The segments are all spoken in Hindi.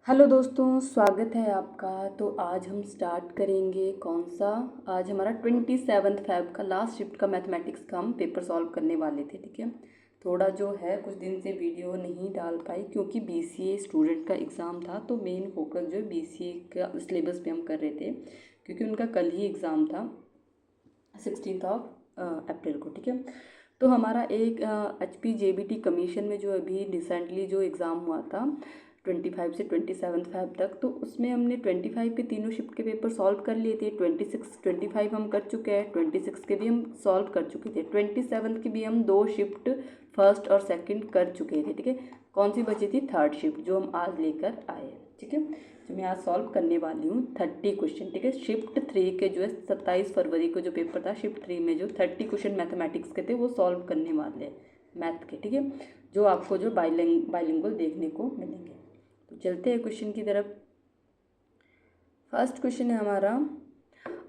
हेलो दोस्तों, स्वागत है आपका। तो आज हम स्टार्ट करेंगे कौन सा। आज हमारा 27 फेब का लास्ट शिफ्ट का मैथमेटिक्स का हम पेपर सॉल्व करने वाले थे। ठीक है, थोड़ा जो है कुछ दिन से वीडियो नहीं डाल पाई क्योंकि बीसीए स्टूडेंट का एग्ज़ाम था, तो मेन फोकस जो है बीसीए का सिलेबस पे हम कर रहे थे क्योंकि उनका कल ही एग्ज़ाम था 16 अप्रैल को। ठीक है, तो हमारा एक HPJBT कमीशन में जो अभी रिसेंटली जो एग्ज़ाम हुआ था 25 से 27 फेब तक, तो उसमें हमने 25 के तीनों शिफ्ट के पेपर सॉल्व कर लिए थे। 25 हम कर चुके हैं, 26 के भी हम सॉल्व कर चुके थे, 27 की भी हम 2 शिफ्ट फर्स्ट और सेकंड कर चुके थे। ठीक है, कौन सी बची थी? थर्ड शिफ्ट, जो हम आज लेकर आए। ठीक है, जो मैं आज सॉल्व करने वाली हूँ 30 क्वेश्चन। ठीक है, शिफ्ट 3 के जो है 27 फरवरी को जो पेपर था शिफ्ट 3 में जो 30 क्वेश्चन मैथमेटिक्स के थे वो सॉल्व करने वाले हैं मैथ के। ठीक है, जो आपको जो बाइलिंगुअल देखने को मिलेंगे। तो चलते हैं क्वेश्चन की तरफ। फर्स्ट क्वेश्चन है हमारा,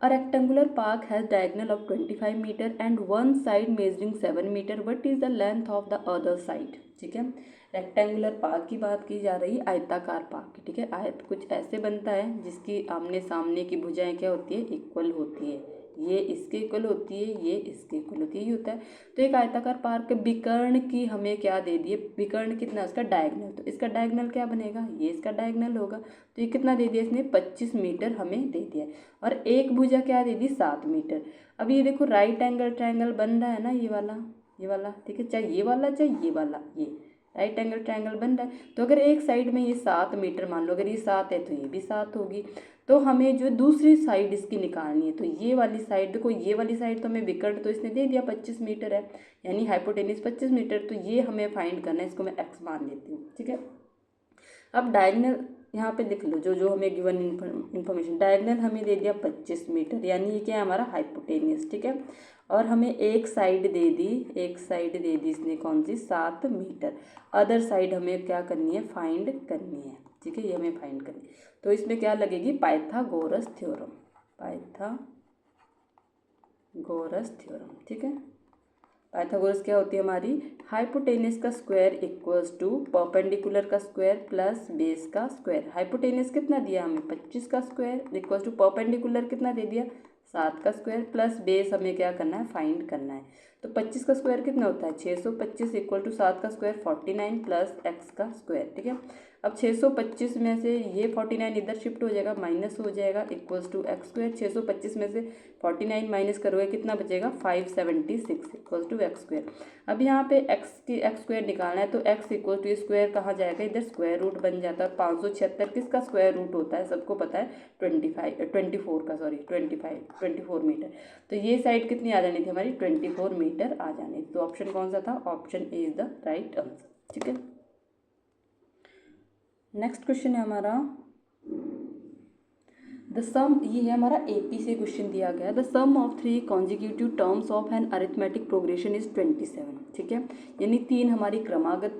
a rectangular park has diagonal of 25 metre and one side measuring 7 metre, what is the length of the other side. ठीक है, रेक्टेंगुलर पार्क की बात की जा रही है, आयताकार पार्क की। ठीक है, आयत कुछ ऐसे बनता है जिसकी आमने सामने की भुजाएं क्या होती है? इक्वल होती है। ये इसके इक्वल होती है, ये इसके इक्वल होती है, ये होता है। तो एक आयताकार पार्क के विकर्ण की हमें क्या दे दिए? विकर्ण कितना है उसका? डायगोनल। तो इसका डायगोनल क्या बनेगा? ये इसका डायगोनल होगा। तो ये कितना दे दिया इसने? 25 मीटर हमें दे दिया। और एक भुजा क्या दे दी? 7 मीटर। अब ये देखो राइट एंगल ट्रायंगल बन रहा है ना, ये वाला, ये वाला। ठीक है, चाहे ये वाला चाहे ये वाला, ये राइट एंगल ट्रायंगल बन रहा है। तो अगर एक साइड में ये 7 मीटर, मान लो अगर ये 7 है तो ये भी 7 होगी। तो हमें जो दूसरी साइड इसकी निकालनी है, तो ये वाली साइड देखो, ये वाली साइड तो हमें विकर्ण तो इसने दे दिया 25 मीटर है, यानी हाइपोटेनिस 25 मीटर। तो ये हमें फाइंड करना है, इसको मैं एक्स मान लेती हूँ। ठीक है, अब डायगोनल यहाँ पे लिख लो, जो जो हमें गिवन इन्फॉर्मेशन। डायगोनल हमें दे दिया 25 मीटर, यानी ये क्या है? हमारा हाइपोटेनियस। ठीक है, और हमें एक साइड दे दी, एक साइड दे दी इसने कौन सी? 7 मीटर। अदर साइड हमें क्या करनी है? फाइंड करनी है। ठीक है, ये हमें फाइंड करनी है। तो इसमें क्या लगेगी? Pythagoras theorem, Pythagoras theorem. ठीक है, पाइथागोरस क्या होती है हमारी? हाइपोटेनस का स्क्वायर इक्वल्स टू परपेंडिकुलर का स्क्वायर प्लस बेस का स्क्वायर। हाइपोटेनस कितना दिया हमें? 25 का स्क्वायर इक्वल्स टू परपेंडिकुलर कितना दे दिया? 7 का स्क्वायर प्लस बेस हमें क्या करना है? फाइंड करना है। तो 25 का स्क्वायर कितना होता है? 625 इक्वल टू 7 का स्क्वायर 49 प्लस एक्स का स्क्वायर। ठीक है, अब 625 में से ये 49 इधर शिफ्ट हो जाएगा, माइनस हो जाएगा, इक्वल्स टू एक्स स्क्वायर। 625 में से 49 माइनस करोगे कितना बचेगा? 576 इक्वल्स टू एक्स स्क्वायर। अब यहाँ पे एक्स स्क्वायर निकालना है, तो एक्स इक्वल टू स्क्वायर कहाँ जाएगा? इधर स्क्वायर रूट बन जाता है। 576 किसका स्क्वायर रूट होता है? सबको पता है 24 मीटर। तो ये साइड कितनी आ जानी थी हमारी? 24 मीटर आ जानी थी। तो ऑप्शन कौन सा था? Option A is the right answer. ठीक है, नेक्स्ट क्वेश्चन है हमारा, द सम, ये है हमारा एपी से क्वेश्चन दिया गया। The sum of 3 consecutive terms of an arithmetic progression is 27। ठीक है, यानी 3 हमारी क्रमागत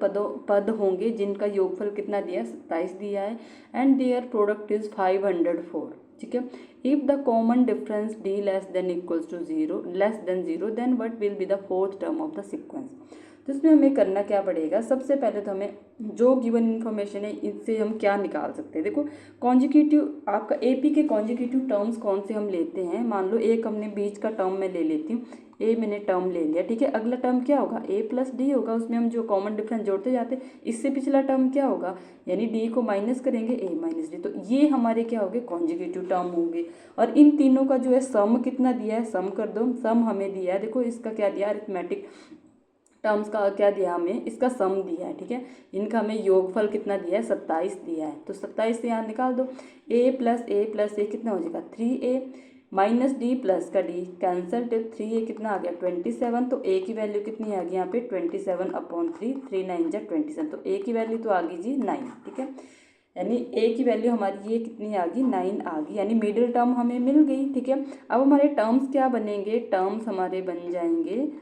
पद होंगे जिनका योगफल कितना दिया है? 27 दिया है। And their product is 504। ठीक है, if the common difference D less than equals to 0 then what will be the fourth term of the sequence. तो इसमें हमें करना क्या पड़ेगा? सबसे पहले तो हमें जो गिवन इन्फॉर्मेशन है इससे हम क्या निकाल सकते हैं। देखो, कॉन्जिक्यूटिव आपका एपी के कॉन्जिक्यूटिव टर्म्स कौन से हम लेते हैं? मान लो एक हमने बीच का टर्म मैं ले लेती हूँ, ए मैंने टर्म ले लिया। ठीक है, अगला टर्म क्या होगा? ए प्लस डी होगा। उसमें हम जो कॉमन डिफरेंस जोड़ते जाते हैं, इससे पिछला टर्म क्या होगा? यानी डी को माइनस करेंगे, ए माइनस डी। तो ये हमारे क्या होंगे? कॉन्जिक्यूटिव टर्म होंगे। और इन तीनों का जो है सम कितना दिया है? सम कर दो। सम हमें दिया है, देखो इसका क्या दिया? अरिथमेटिक टर्म्स का क्या दिया हमें? इसका सम दिया है। ठीक है, इनका हमें योगफल कितना दिया है? 27 दिया है। तो 27 से यहाँ निकाल दो। ए प्लस ए कितना हो जाएगा? 3a माइनस डी प्लस का डी कैंसल। 3a कितना आ गया? 27। तो a की वैल्यू कितनी आ गई यहाँ पे? 27/3, 3 9 जा 27। तो a की वैल्यू तो आ गई जी 9। ठीक है, यानी a की वैल्यू हमारी ये कितनी आ गई? 9 आ गई, यानी मिडिल टर्म हमें मिल गई। ठीक है, अब हमारे टर्म्स क्या बनेंगे? टर्म्स हमारे बन जाएंगे,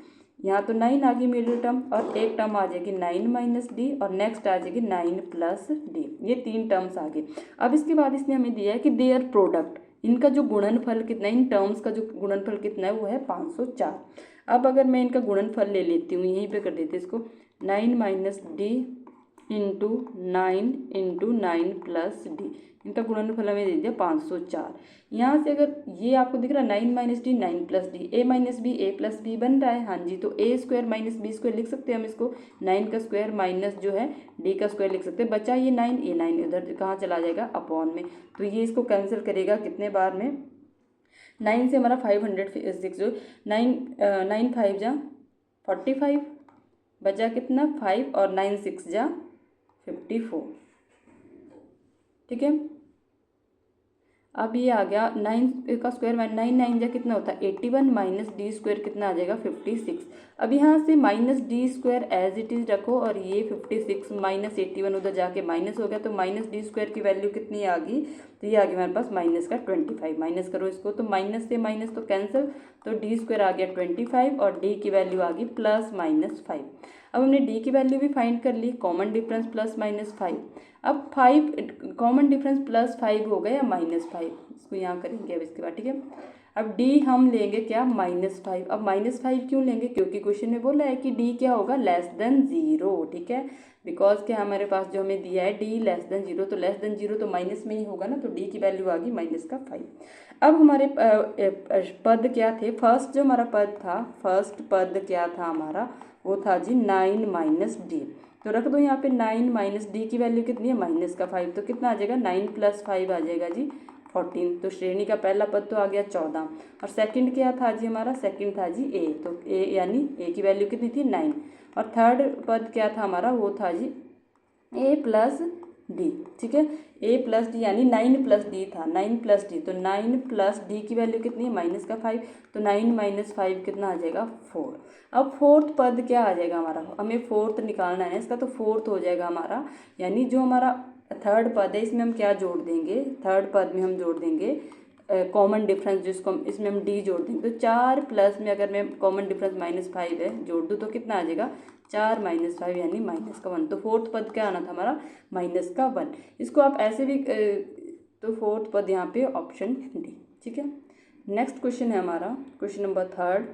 यहाँ तो 9 आ गई मिडिल टर्म, और एक टर्म आ जाएगी 9 माइनस डी, और नेक्स्ट आ जाएगी 9 प्लस डी। ये 3 टर्म्स आ गए। अब इसके बाद इसने हमें दिया है कि देयर प्रोडक्ट, इनका जो गुणनफल कितना है, इन टर्म्स का जो गुणनफल कितना है वो है 504। अब अगर मैं इनका गुणनफल ले लेती हूँ, यहीं पे कर देते इसको, 9 minus D into 9 plus D, इनका गुणनफल हमें दे दिया 504। यहाँ से अगर ये आपको दिख रहा है 9 माइनस डी 9 प्लस डी, ए माइनस बी ए प्लस बी बन रहा है, हाँ जी, तो ए स्क्वायर माइनस बी स्क्वायर लिख सकते हैं हम इसको, 9 का स्क्वायर माइनस जो है डी का स्क्वायर लिख सकते हैं। बचा ये 9, ये 9 इधर कहाँ चला जाएगा, अपॉन में, तो ये इसको कैंसिल करेगा कितने बार में, 9 से हमारा 506 जो 9 5 जा 45, बचा कितना 5 और 9 6 जा 54, ठीक है। अब ये आ गया 9 का स्क्वायर 9 9 जा कितना होता है 81 माइनस डी स्क्वायर कितना आ जाएगा 56। अब यहाँ से minus D square as it is रखो और ये 56 माइनस 81 उधर जाके माइनस हो गया, तो माइनस डी स्क्वायर की वैल्यू कितनी आ गई, तो ये आ गया हमारे पास माइनस का 25। माइनस करो इसको तो माइनस से माइनस तो कैंसिल, तो डी स्क्वायर आ गया 25 और डी की वैल्यू आ गई +-5। अब हमने डी की वैल्यू भी फाइंड कर ली, कॉमन डिफरेंस +-5। अब 5 कॉमन डिफरेंस +5 हो गया या -5, इसको यहाँ करेंगे अब इसके बाद, ठीक है। अब डी हम लेंगे क्या -5। अब -5 क्यों लेंगे, क्योंकि क्वेश्चन में बोला है कि डी क्या होगा <0, ठीक है। बिकॉज क्या हमारे पास जो हमें दिया है डी <0, तो <0 तो माइनस में ही होगा ना, तो डी की वैल्यू आ गई -5। अब हमारे पद क्या थे, फर्स्ट जो हमारा पद था, फर्स्ट पद क्या था हमारा, वो था जी 9 माइनस डी, तो रख दो यहाँ पे 9 माइनस डी की वैल्यू कितनी है -5, तो कितना आ जाएगा 9 + 5 आ जाएगा जी 14। तो श्रेणी का पहला पद तो आ गया 14, और सेकंड क्या था जी हमारा, सेकंड था जी ए, तो ए यानी ए की वैल्यू कितनी थी 9, और थर्ड पद क्या था हमारा, वो था जी ए प्लस डी, ठीक है। ए प्लस डी यानी 9 प्लस डी था, 9 प्लस डी, तो 9 प्लस डी की वैल्यू कितनी है -5, तो 9 माइनस 5 कितना आ जाएगा 4। अब फोर्थ पद क्या आ जाएगा हमारा, हमें फोर्थ निकालना है इसका, तो फोर्थ हो जाएगा हमारा, यानी जो हमारा थर्ड पद है इसमें हम क्या जोड़ देंगे, थर्ड पद में हम जोड़ देंगे कॉमन डिफरेंस, जिसको हम इसमें हम डी जोड़ देंगे, तो 4 प्लस में अगर मैं कॉमन डिफरेंस -5 है जोड़ दूँ तो कितना आ जाएगा 4 - 5 यानी -1। तो फोर्थ पद क्या आना था हमारा -1। इसको आप ऐसे भी तो फोर्थ पद यहाँ पे ऑप्शन डी, ठीक है। नेक्स्ट क्वेश्चन है हमारा question number 3,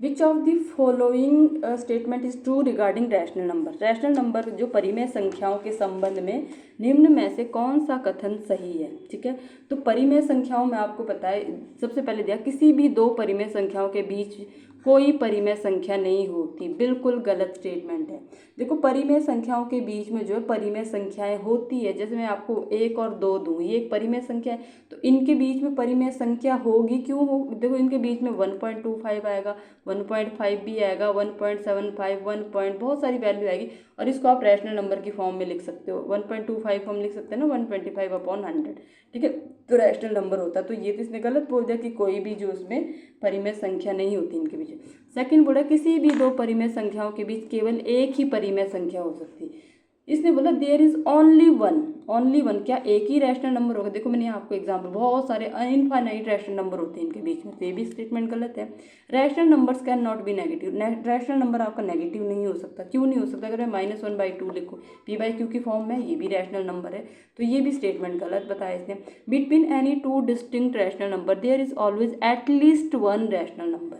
which of the following statement is true regarding rational number. Rational number जो परिमेय संख्याओं के संबंध में निम्न में से कौन सा कथन सही है, ठीक है। तो परिमेय संख्याओं में आपको पता है सबसे पहले दिया किसी भी दो परिमेय संख्याओं के बीच कोई परिमेय संख्या नहीं होती, बिल्कुल गलत स्टेटमेंट है। देखो परिमेय संख्याओं के बीच में जो है परिमेय संख्याएं होती है, जैसे मैं आपको 1 और 2 दूँ, ये एक परिमेय संख्या है, तो इनके बीच में परिमेय संख्या होगी, क्यों हो, देखो इनके बीच में 1.25 आएगा, 1.5 भी आएगा, 1.75 1 बहुत सारी वैल्यू आएगी, और इसको आप रैशनल नंबर की फॉर्म में लिख सकते हो। 1.25 हम लिख सकते हैं ना 125/100, ठीक है, तो रैशनल नंबर होता है। तो ये तो इसने गलत बोल दिया कि कोई भी जो उसमें परिमेय संख्या नहीं होती इनके बीच। सेकंड बोला किसी भी दो परिमेय संख्याओं के बीच केवल एक ही परिमेय संख्या हो सकती है। इसने बोला देयर इज ओनली वन, क्या एक ही रैशनल नंबर होगा। देखो मैंने आपको एग्जाम्पल, बहुत सारे इनफाइनाइट रैशनल नंबर होते हैं इनके बीच में, तो ये भी स्टेटमेंट गलत है। Rational numbers can not be negative, rational number आपका नेगेटिव नहीं हो सकता। क्यों नहीं हो सकता, अगर मैं -1/2 लिखूँ p/q की फॉर्म में, ये भी रैशनल नंबर है, तो ये भी स्टेटमेंट गलत बताया इसने। Between any two distinct rational number there is always at least one rational number.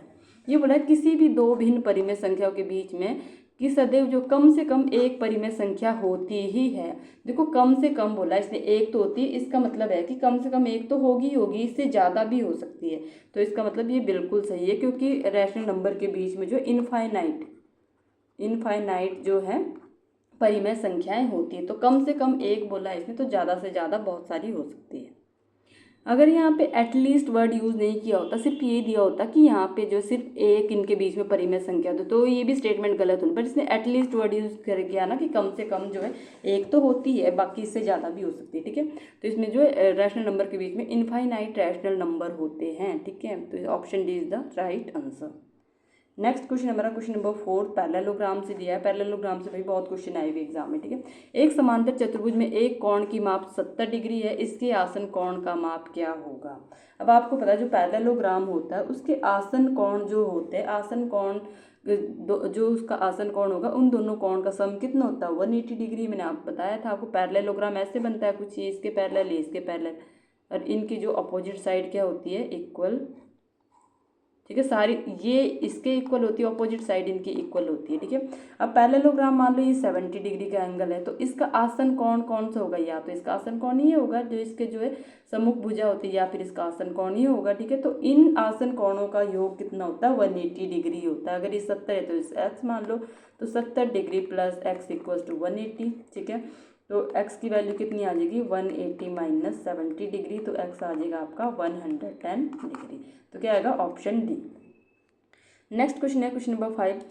ये बोला किसी भी दो भिन्न परिमेय संख्याओं के बीच में कि सदैव जो कम से कम एक परिमेय संख्या होती ही है। देखो कम से कम बोला इसने, एक तो होती है, इसका मतलब है कि कम से कम एक तो होगी, इससे ज़्यादा भी हो सकती है, तो इसका मतलब ये बिल्कुल सही है, क्योंकि रैशनल नंबर के बीच में जो इनफाइनाइट जो है परिमेय संख्याएं होती है, तो कम से कम एक बोला इसने, तो ज़्यादा से ज़्यादा बहुत सारी हो सकती है। अगर यहाँ पे एटलीस्ट वर्ड यूज़ नहीं किया होता, सिर्फ ये दिया होता कि यहाँ पे जो सिर्फ एक इनके बीच में परिमेय संख्या तो ये भी स्टेटमेंट गलत होना, पर इसने एटलीस्ट वर्ड यूज़ कर किया ना कि कम से कम जो है एक तो होती है, बाकी इससे ज़्यादा भी हो सकती है, ठीक है। तो इसमें जो है रैशनल नंबर के बीच में इनफाइनाइट रैशनल नंबर होते हैं, ठीक है। तो option D is the right answer. Next question हमारा क्वेश्चन नंबर 4 पैरेललोग्राम से दिया है। पैरेललोग्राम से भाई बहुत क्वेश्चन आए हुए एग्जाम में, ठीक है। एक समांतर चतुर्भुज में एक कोण की माप 70 डिग्री है, इसके आसन कोण का माप क्या होगा। अब आपको पता है जो पैरेललोग्राम होता है उसके आसन कोण जो होते हैं, आसन कोण जो उसका आसन कोण होगा उन दोनों कोण का सम कितना होता है 180 डिग्री। मैंने आपको बताया था, आपको पैरेललोग्राम ऐसे बनता है, कुछ ये इसके पैरेलल ये इसके पैरेलल, और इनकी जो अपोजिट साइड क्या होती है इक्वल ठीक है। सारी ये इसके इक्वल होती है, ऑपोजिट साइड इनकी इक्वल होती है, ठीक है। अब पैरेललोग्राम मान लो ये 70 डिग्री का एंगल है, तो इसका आसन कोण कौन सा होगा? या तो इसका आसन कोण ही होगा जो इसके जो है सम्मुख भुजा होती है, या फिर इसका आसन कोण ही होगा, ठीक है। तो इन आसन कोणों का योग कितना होता है? 180 डिग्री होता है। अगर ये 70 है तो इस एक्स मान लो, तो 70 degree plus x equal to 180, ठीक है। तो x की वैल्यू कितनी आ जाएगी? 180 माइनस 70 डिग्री, तो x आ जाएगा आपका 110 डिग्री। तो क्या आएगा? Option D. नेक्स्ट क्वेश्चन है क्वेश्चन नंबर 5।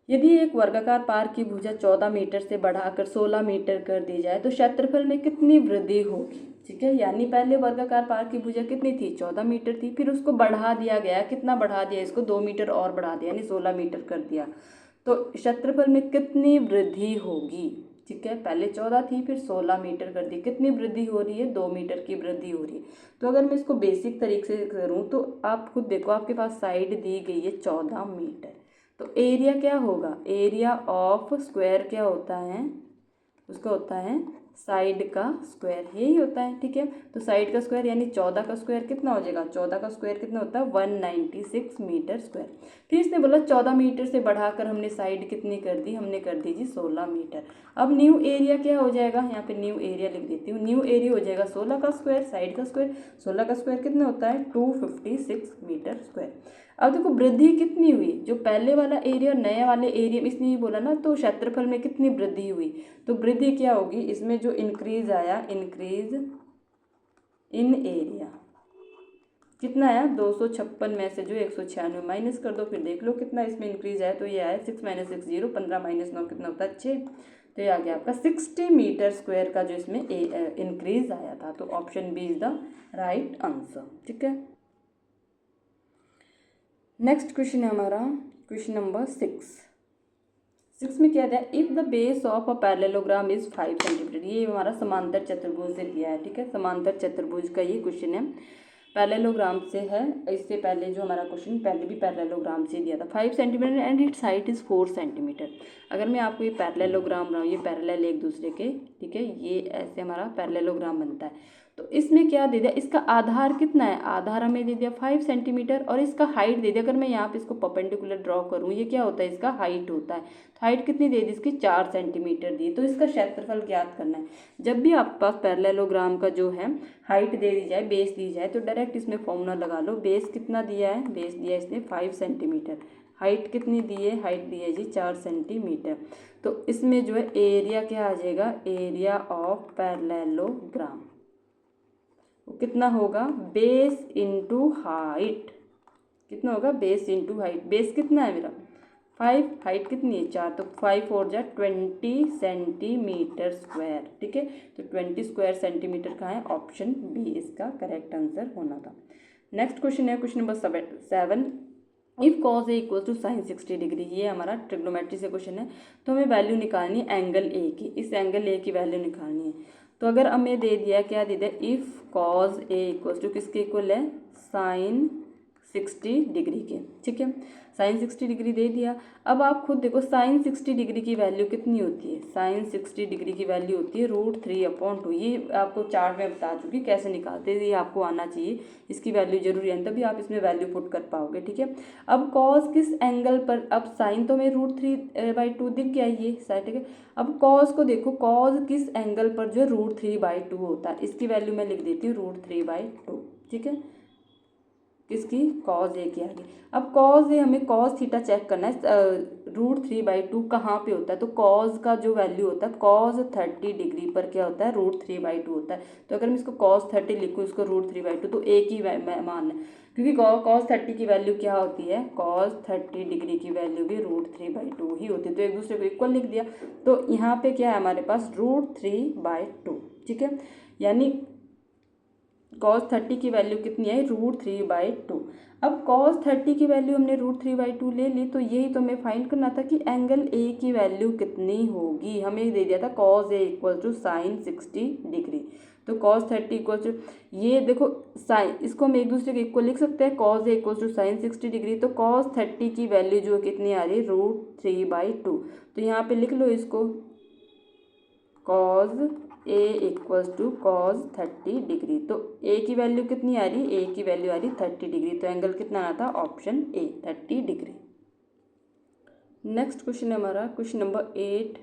यदि एक वर्गाकार पार्क की भुजा 14 मीटर से बढ़ाकर 16 मीटर कर दी जाए तो क्षेत्रफल में कितनी वृद्धि होगी? ठीक है, यानी पहले वर्गाकार पार्क की भुजा कितनी थी? 14 मीटर थी, फिर उसको बढ़ा दिया गया। कितना बढ़ा दिया? इसको 2 मीटर और बढ़ा दिया, यानी 16 मीटर कर दिया। तो क्षेत्रफल में कितनी वृद्धि होगी? ठीक है, पहले 14 थी, फिर 16 मीटर कर दी। कितनी वृद्धि हो रही है? 2 मीटर की वृद्धि हो रही है। तो अगर मैं इसको बेसिक तरीके से करूँ तो आप खुद देखो, आपके पास साइड दी गई है 14 मीटर, तो एरिया क्या होगा? एरिया ऑफ स्क्वायर क्या होता है? उसका होता है साइड का स्क्वायर, यही होता है, ठीक है। तो साइड का स्क्वायर यानी 14 का स्क्वायर कितना हो जाएगा? 14 का स्क्वायर कितना होता है? 196 मीटर स्क्वायर। फिर इसने बोला 14 मीटर से बढ़ाकर हमने साइड कितनी कर दी? हमने कर दी जी 16 मीटर। अब न्यू एरिया क्या हो जाएगा? यहाँ पे न्यू एरिया लिख देती हूँ। न्यू एरिया हो जाएगा 16 का स्क्वायर, साइड का स्क्वायर। 16 का स्क्वायर कितना होता है? 256 मीटर स्क्वायर। अब देखो वृद्धि कितनी हुई? जो पहले वाला एरिया और नए वाले एरिया में इसने ये बोला ना, तो क्षेत्रफल में कितनी वृद्धि हुई? तो वृद्धि क्या होगी? इसमें जो इंक्रीज आया, इंक्रीज इन एरिया कितना आया? 256 में से जो 196 माइनस कर दो, फिर देख लो कितना इसमें इंक्रीज आया। तो ये आया 6 माइनस 6 0, 15 माइनस 9 कितना होता है? 6। तो ये आ गया आपका 60 मीटर स्क्वायर का जो इसमें इंक्रीज आया था। तो option B is the right answer, ठीक है। नेक्स्ट क्वेश्चन है हमारा क्वेश्चन नंबर 6 में क्या दिया? If the base of a parallelogram is 5 centimetre. ये हमारा समांतर चतुर्भुज से दिया है, ठीक है। समांतर चतुर्भुज का ये क्वेश्चन है, पैरेललोग्राम से है। इससे पहले जो हमारा क्वेश्चन पहले भी पैरेललोग्राम से दिया था। 5 centimetre and it's height is 4 centimetre. अगर मैं आपको ये पैरेललोग्राम बनाऊँ, ये पैरेलल एक दूसरे के, ठीक है, ये ऐसे हमारा पैरेललोग्राम बनता है। तो इसमें क्या दे दिया? इसका आधार कितना है? आधार हमें दे दिया 5 सेंटीमीटर, और इसका हाइट दे दिया। अगर मैं यहाँ पे इसको परपेंडिकुलर ड्रॉ करूँ, ये क्या होता है? इसका हाइट होता है। तो हाइट कितनी दे दी इसकी? 4 सेंटीमीटर दी। तो इसका क्षेत्रफल ज्ञात करना है। जब भी आपके पास पैरेललोग्राम का जो है हाइट दे दी जाए, बेस दी जाए, तो डायरेक्ट इसमें फॉर्मूला लगा लो। बेस कितना दिया है? बेस दिया है इसने 5 सेंटीमीटर। हाइट कितनी दी है? हाइट दी है जी 4 सेंटीमीटर। तो इसमें जो है एरिया क्या आ जाएगा? एरिया ऑफ पैरेललोग्राम कितना होगा? Base into height. कितना होगा? Base into height. बेस कितना है मेरा? 5, हाइट कितनी है? 4, तो 5 और जा 20 सेंटीमीटर स्क्वायर, ठीक है। तो 20 स्क्वायर सेंटीमीटर का है, ऑप्शन बी इसका करेक्ट आंसर होना था। नेक्स्ट क्वेश्चन है question number 7। If cos A equal to sine 60 degree. ये हमारा ट्रिग्नोमेट्री से क्वेश्चन है, तो हमें वैल्यू निकालनी है एंगल ए की। इस एंगल ए की वैल्यू निकालनी है। तो अगर हमें दे दिया, क्या दे दिया? If cos A equal to किसके इक्वल है? साइन 60 डिग्री के, ठीक है। साइन 60 डिग्री दे दिया। अब आप खुद देखो साइन 60 डिग्री की वैल्यू कितनी होती है? साइन 60 डिग्री की वैल्यू होती है √3/2। ये आपको चार्ट में बता चुकी कैसे निकालते हैं, ये आपको आना चाहिए। इसकी वैल्यू जरूरी है, तभी आप इसमें वैल्यू पुट कर पाओगे, ठीक है। अब कॉस किस एंगल पर? अब साइन तो हमें √3/2 दिख गया ये साइड, ठीक है। अब कॉस को देखो, कॉस किस एंगल पर जो है √3/2 होता है। इसकी वैल्यू मैं लिख देती हूँ √3/2, ठीक है। किसकी? कॉज ए की आगे। अब कॉज ए हमें कॉज थीटा चेक करना है। √3/2 कहाँ पे होता है? तो कॉज का जो वैल्यू होता है, कॉज 30 डिग्री पर क्या होता है? √3/2 होता है। तो अगर मैं इसको कॉज 30 लिखूँ, इसको √3/2, तो एक ही मान है, क्योंकि कॉज 30 की वैल्यू क्या होती है? कॉज 30 डिग्री की वैल्यू भी √3/2 ही होती है। तो एक दूसरे को इक्वल लिख दिया। तो यहाँ पे क्या है हमारे पास? √3/2, ठीक है। यानी cos 30 की वैल्यू कितनी है? √3/2। अब cos 30 की वैल्यू हमने √3/2 ले ली, तो यही तो हमें फाइंड करना था कि एंगल ए की वैल्यू कितनी होगी। हमें दे दिया था cos a equal to sine 60 degree. तो cos 30 इक्वल टू, ये देखो साइन, इसको हम एक दूसरे के इक्वल लिख सकते हैं। cos a equal to sine 60 degree. तो cos 30 की वैल्यू जो कितनी आ रही है? √3/2। तो यहाँ पे लिख लो इसको, cos A equals to cos 30 degree. तो ए की वैल्यू कितनी आ रही, ए की वैल्यू आ रही 30 डिग्री, तो एंगल कितना आना था, option A 30 degree. Next question है हमारा क्वेश्चन नंबर 8।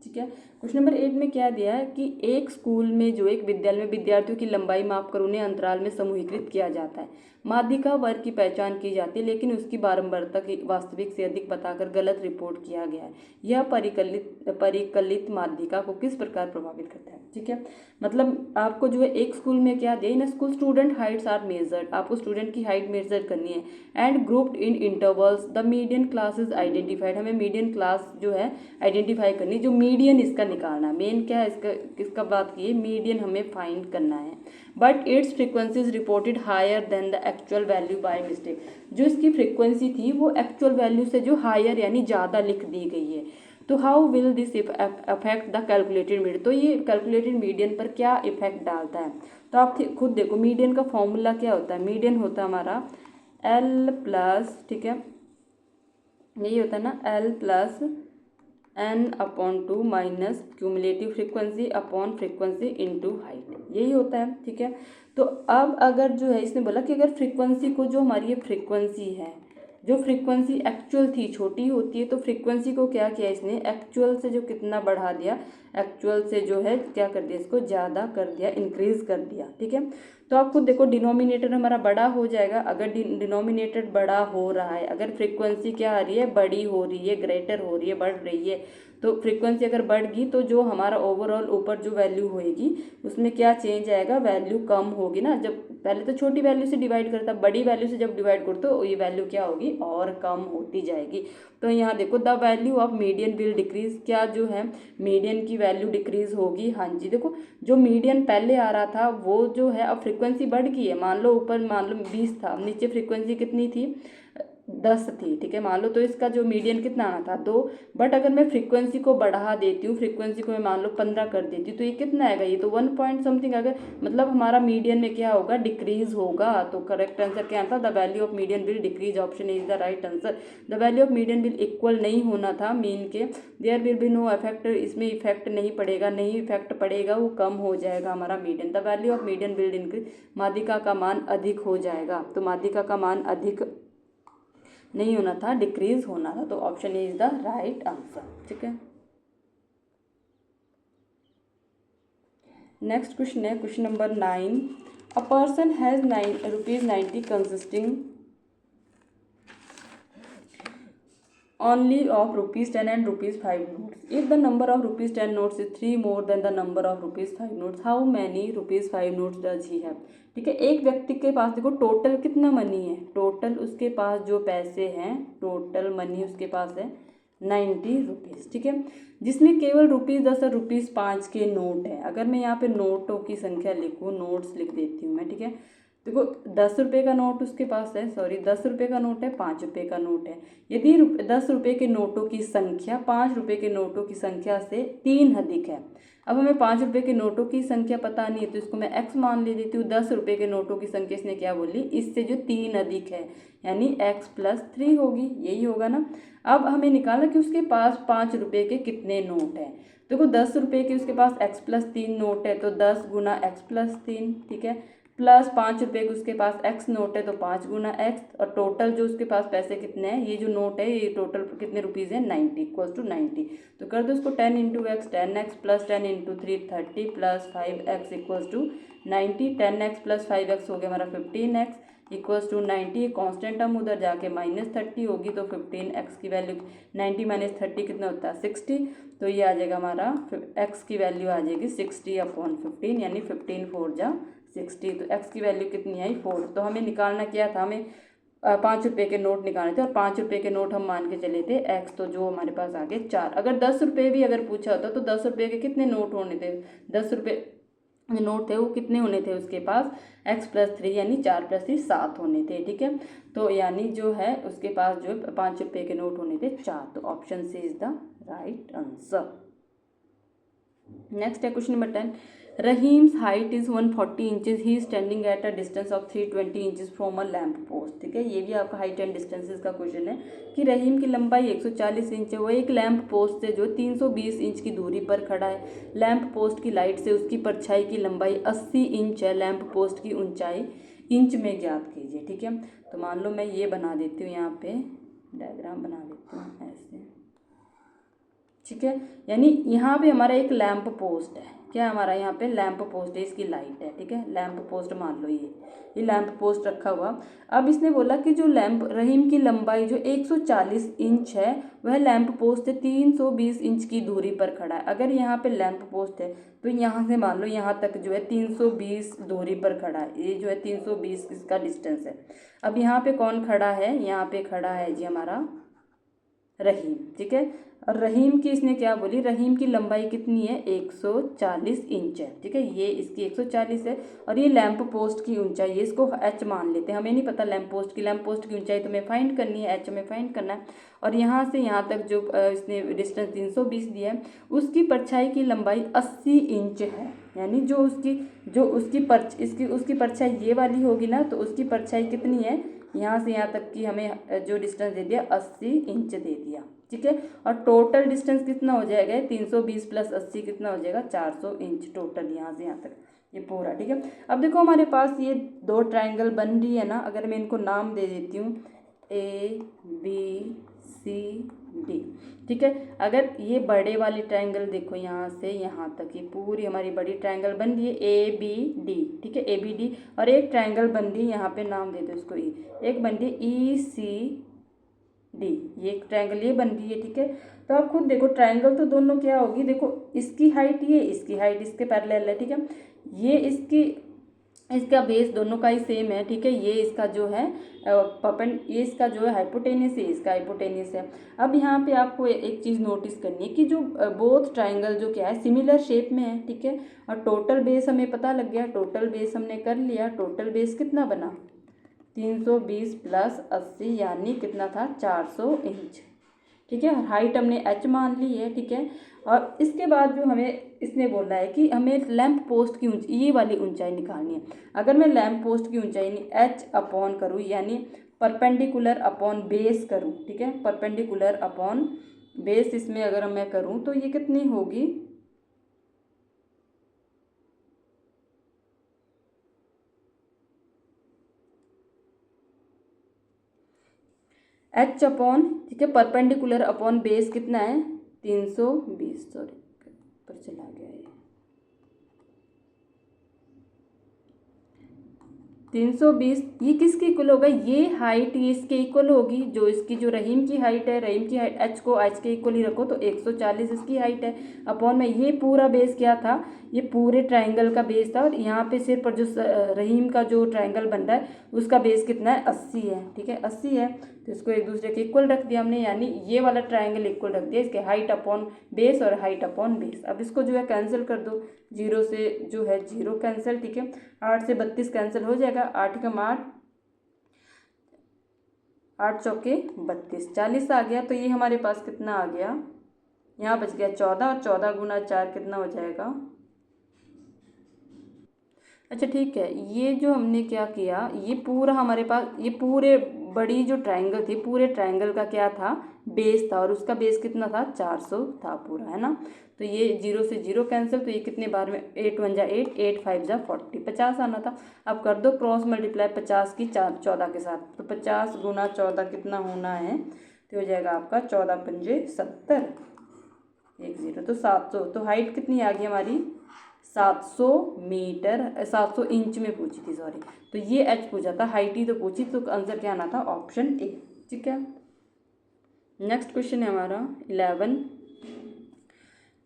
ठीक है, क्वेश्चन नंबर 8 में क्या दिया है कि एक स्कूल में जो एक विद्यालय में विद्यार्थियों की लंबाई मापकर उन्हें अंतराल में समूहीकृत किया जाता है। माध्यिका वर्ग की पहचान की जाती है लेकिन उसकी बारंबारता की वास्तविक से अधिक बताकर गलत रिपोर्ट किया गया है। यह परिकलित माध्यिका को किस प्रकार प्रभावित करता है। ठीक है, मतलब आपको जो है एक स्कूल में क्या दिया, in school student heights are measured, आपको स्टूडेंट की हाइट मेजर करनी है, and grouped in intervals, the median class is identified, हमें मीडियन क्लास जो है आइडेंटिफाई करनी, जो मीडियन इसका निकालना, मेन क्या है इसका, किसका बात की है, मीडियन हमें फाइंड करना है। But its frequency is reported higher than the actual value by mistake, जो इसकी फ्रीक्वेंसी थी वो एक्चुअल वैल्यू से जो हायर यानी ज़्यादा लिख दी गई है। तो how will this affect the calculated median, तो ये कैलकुलेटेड मीडियन पर क्या इफेक्ट डालता है। तो आप खुद देखो, मीडियन का फॉर्मूला क्या होता है, मीडियन होता है हमारा L प्लस, ठीक है, यही होता है ना, L plus n/2 minus cumulative frequency upon frequency into height, यही होता है। ठीक है, तो अब अगर जो है इसने बोला कि अगर फ्रीक्वेंसी को, जो हमारी ये फ्रीक्वेंसी है, जो फ्रीक्वेंसी एक्चुअल थी छोटी होती है, तो फ्रीक्वेंसी को क्या किया इसने, एक्चुअल से जो कितना बढ़ा दिया, एक्चुअल से जो है क्या कर दिया, इसको ज़्यादा कर दिया, इंक्रीज कर दिया। ठीक है, तो आप खुद देखो डिनोमिनेटर हमारा बड़ा हो जाएगा, अगर डिनोमिनेटर बड़ा हो रहा है, अगर फ्रीक्वेंसी क्या आ रही है, बड़ी हो रही है, ग्रेटर हो रही है, बढ़ रही है, तो फ्रीक्वेंसी अगर बढ़ गई तो जो हमारा ओवरऑल ऊपर जो वैल्यू होएगी उसमें क्या चेंज आएगा, वैल्यू कम होगी ना। जब पहले तो छोटी वैल्यू से डिवाइड करता, बड़ी वैल्यू से जब डिवाइड करो तो ये वैल्यू क्या होगी, और कम होती जाएगी। तो यहाँ देखो the value of median will decrease, क्या जो है मीडियन की वैल्यू डिक्रीज होगी। हाँ जी, देखो जो मीडियन पहले आ रहा था वो जो है अब फ्रीक्वेंसी बढ़ गई है, मान लो ऊपर मान लो 20 था, नीचे फ्रीक्वेंसी कितनी थी, 10 थी। ठीक है, मान लो तो इसका जो मीडियन कितना आना था 2, बट अगर मैं फ्रीक्वेंसी को बढ़ा देती हूँ, फ्रीक्वेंसी को मैं मान लो 15 कर देती हूँ, तो ये कितना आएगा, ये तो 1 पॉइंट समथिंग आएगा, मतलब हमारा मीडियन में क्या होगा, डिक्रीज होगा। तो करेक्ट आंसर क्या था, the value of median will decrease, option is the right answer. The value of median will equal नहीं होना था मीन के, there will be no effect, इसमें इफेक्ट नहीं पड़ेगा, नहीं इफेक्ट पड़ेगा, वो कम हो जाएगा हमारा median. The value of median will increase, माध्यिका का मान अधिक हो जाएगा, तो माध्यिका का मान अधिक नहीं होना था, डिक्रीज होना था, तो option A is the right answer. ठीक है, नेक्स्ट क्वेश्चन है question number 9। A person has ₹90 consisting only of ₹10 and ₹5 notes. If the number of ₹10 notes is 3 more than the number of ₹5 notes, how many ₹5 notes does he have? ठीक है, एक व्यक्ति के पास देखो टोटल कितना मनी है, टोटल उसके पास जो पैसे हैं, टोटल मनी उसके पास है 90 रुपीज़। ठीक है, जिसमें केवल ₹10 और ₹5 के नोट है। अगर मैं यहाँ पे नोटों की संख्या लिखूँ, नोट्स लिख देती हूँ मैं। ठीक है, देखो 10 रुपये का नोट उसके पास है, सॉरी 10 रुपये का नोट है, 5 रुपये का नोट है। यदि 10 रुपये के नोटों की संख्या 5 रुपये के नोटों की संख्या से 3 अधिक है। अब हमें 5 रुपये के नोटों की संख्या पता नहीं है, तो इसको मैं x मान ले देती हूँ। 10 रुपये के नोटों की संख्या इसने क्या बोली, इससे जो 3 अधिक है, यानी x + 3 होगी, यही होगा ना। अब हमें निकालना कि उसके पास 5 रुपये के कितने नोट हैं। देखो 10 रुपये के उसके पास x + 3 नोट है, तो 10 गुना x + 3, ठीक है, प्लस 5 रुपये के उसके पास x नोट है, तो 5 गुना x, और टोटल जो उसके पास पैसे कितने हैं, ये जो नोट है ये टोटल कितने रुपीज़ हैं, 90 = 90। तो कर दो इसको 10 × x 10x + 10 × 3 30 + 5x = 90। 10x + 5x हो गया हमारा 15x = 90। कॉन्स्टेंट टर्म उधर जाके -30 होगी, तो 15x की वैल्यू 90 - 30 कितना होता है 60। तो ये आ जाएगा हमारा x की वैल्यू आ जाएगी 60/15, यानी 15 × 4 = 60। तो x की वैल्यू कितनी आई 4। तो हमें निकालना क्या था, हमें 5 रुपये के नोट निकालने थे, और 5 रुपये के नोट हम मान के चले थे x, तो जो हमारे पास आ गए 4। अगर 10 रुपये भी अगर पूछा होता तो 10 रुपये के कितने नोट होने थे, 10 रुपये जो नोट थे वो कितने होने थे उसके पास, x + 3 यानी 4 + 3 7 होने थे। ठीक है, तो यानी जो है उसके पास जो 5 रुपये के नोट होने थे 4, तो option C is the right answer. Next है question number 10। Rahim's height is 140 inches, he standing at a distance of 320 inches from a lamp post. ठीक है, ये भी आपका हाइट एंड डिस्टेंसेस का क्वेश्चन है कि रहीम की लंबाई 140 इंच है, वो एक लैम्प पोस्ट से जो 320 इंच की दूरी पर खड़ा है। लैम्प पोस्ट की लाइट से उसकी परछाई की लंबाई 80 इंच है, लैम्प पोस्ट की ऊंचाई इंच में ज्ञात कीजिए। ठीक है, तो मान लो मैं ये बना देती हूँ, यहाँ पे डायग्राम बना देती हूँ ऐसे। ठीक है, यानी यहाँ पे हमारा एक लैम्प पोस्ट है, क्या हमारा यहाँ पे लैम्प पोस्ट है, इसकी लाइट है। ठीक है, लैम्प पोस्ट मान लो ये लैम्प पोस्ट रखा हुआ। अब इसने बोला कि जो लैम्प रहीम की लंबाई जो 140 इंच है, वह लैम्प पोस्ट से 320 इंच की दूरी पर खड़ा है। अगर यहाँ पे लैम्प पोस्ट है तो यहाँ से मान लो यहाँ तक जो है 320 दूरी पर खड़ा है, ये जो है 320 इसका डिस्टेंस है। अब यहाँ पे कौन खड़ा है, यहाँ पे खड़ा है जी हमारा रहीम। ठीक है, और रहीम की इसने क्या बोली, रहीम की लंबाई कितनी है, 140 इंच है। ठीक है, ये इसकी 140 है, और ये लैंप पोस्ट की ऊंचाई है, इसको एच मान लेते हैं। हमें नहीं पता लैंप पोस्ट की ऊंचाई तो हमें फाइंड करनी है, एच हमें फाइंड करना है। और यहाँ से यहाँ तक जो इसने डिस्टेंस 320 दिया है, उसकी परछाई की लंबाई 80 इंच है। यानी जो उसकी परछाई ये वाली होगी ना, तो उसकी परछाई कितनी है, यहाँ से यहाँ तक की हमें जो डिस्टेंस दे दिया 80 इंच दे दिया। ठीक है, और टोटल डिस्टेंस कितना हो जाएगा, 320 प्लस 80 कितना हो जाएगा, 400 इंच टोटल यहाँ से यहाँ तक ये पूरा। ठीक है, अब देखो हमारे पास ये दो ट्राइंगल बन रही है ना, अगर मैं इनको नाम दे देती हूँ ABCD। ठीक है, अगर ये बड़े वाली ट्राइंगल देखो यहाँ से यहाँ तक ये पूरी हमारी बड़ी ट्राइंगल बन रही है ABD। ठीक है, ABD, और एक ट्राइंगल बन रही है, यहाँ पे नाम दे दो इसको E, एक बन रही है ECD, ये एक ट्राइंगल ये बन रही है। ठीक है, तो आप खुद देखो ट्राइंगल तो दोनों क्या होगी, देखो इसकी हाइट ये, इसकी हाइट इसके पैरेलल है। ठीक है, ये इसका बेस दोनों का ही सेम है। ठीक है, ये इसका जो है ये इसका जो है हाइपोटेनियस है, इसका हाइपोटेनियस है। अब यहाँ पे आपको एक चीज़ नोटिस करनी है कि जो बोथ ट्राइंगल जो क्या है सिमिलर शेप में है। ठीक है, और टोटल बेस हमें पता लग गया, टोटल बेस हमने कर लिया। टोटल बेस कितना बना, 320 प्लस 80 यानी कितना था, 400 इंच। ठीक है, हाइट हमने h मान ली है। ठीक है, और इसके बाद जो हमें इसने बोला है कि हमें लैंप पोस्ट की ये वाली ऊंचाई निकालनी है। अगर मैं लैंप पोस्ट की ऊंचाई h अपॉन करूँ, यानी परपेंडिकुलर अपॉन बेस करूँ। ठीक है, परपेंडिकुलर अपॉन बेस इसमें अगर मैं करूँ तो ये कितनी होगी, h अपॉन, ठीक है, परपेंडिकुलर अपॉन बेस कितना है, 320, सॉरी पर चला गया ये, 320 ये किसके इक्वल होगा, ये हाइट ये इसके इक्वल होगी, जो इसकी जो रहीम की हाइट है, रहीम की हाइट h को h के इक्वल ही रखो तो 140 इसकी हाइट है, अपॉन में ये पूरा बेस क्या था, ये पूरे ट्राइंगल का बेस था। और यहाँ पे सिर्फ पर जो रहीम का जो ट्राइंगल बन रहा है उसका बेस कितना है, 80 है। ठीक है, 80 है, तो इसको एक दूसरे के इक्वल रख दिया हमने, यानी ये वाला ट्राइंगल इक्वल रख दिया, इसके हाइट अपॉन बेस और हाइट अपॉन बेस। अब इसको जो है कैंसिल कर दो, 0 से जो है 0 कैंसिल। ठीक है, 8 से 32 कैंसिल हो जाएगा, 8 कम 8, 8 चौके 32, 40 आ गया। तो ये हमारे पास कितना आ गया, यहाँ बच गया 14, और 14 गुना 4 कितना हो जाएगा। अच्छा ठीक है, ये जो हमने क्या किया, ये पूरा हमारे पास ये पूरे बड़ी जो ट्राइंगल थी, पूरे ट्राइंगल का क्या था, बेस था, और उसका बेस कितना था, 400 था पूरा, है ना। तो ये 0 से 0 कैंसिल, तो ये कितने बार में, 8 1 जा 8, 8 5 जा 40, 50 आना था। अब कर दो क्रॉस मल्टीप्लाई 50 की 14 के साथ, तो 50 गुना 14 कितना होना है, तो हो जाएगा आपका 14 पंजे 70, 10, तो 700। तो हाइट कितनी आ गई हमारी, 700 मीटर, 700 इंच में पूछी थी, सॉरी, तो ये h पूछा था, हाइट ही तो पूछी, तो आंसर क्या आना था, ऑप्शन ए। ठीक है, नेक्स्ट क्वेश्चन है हमारा 11।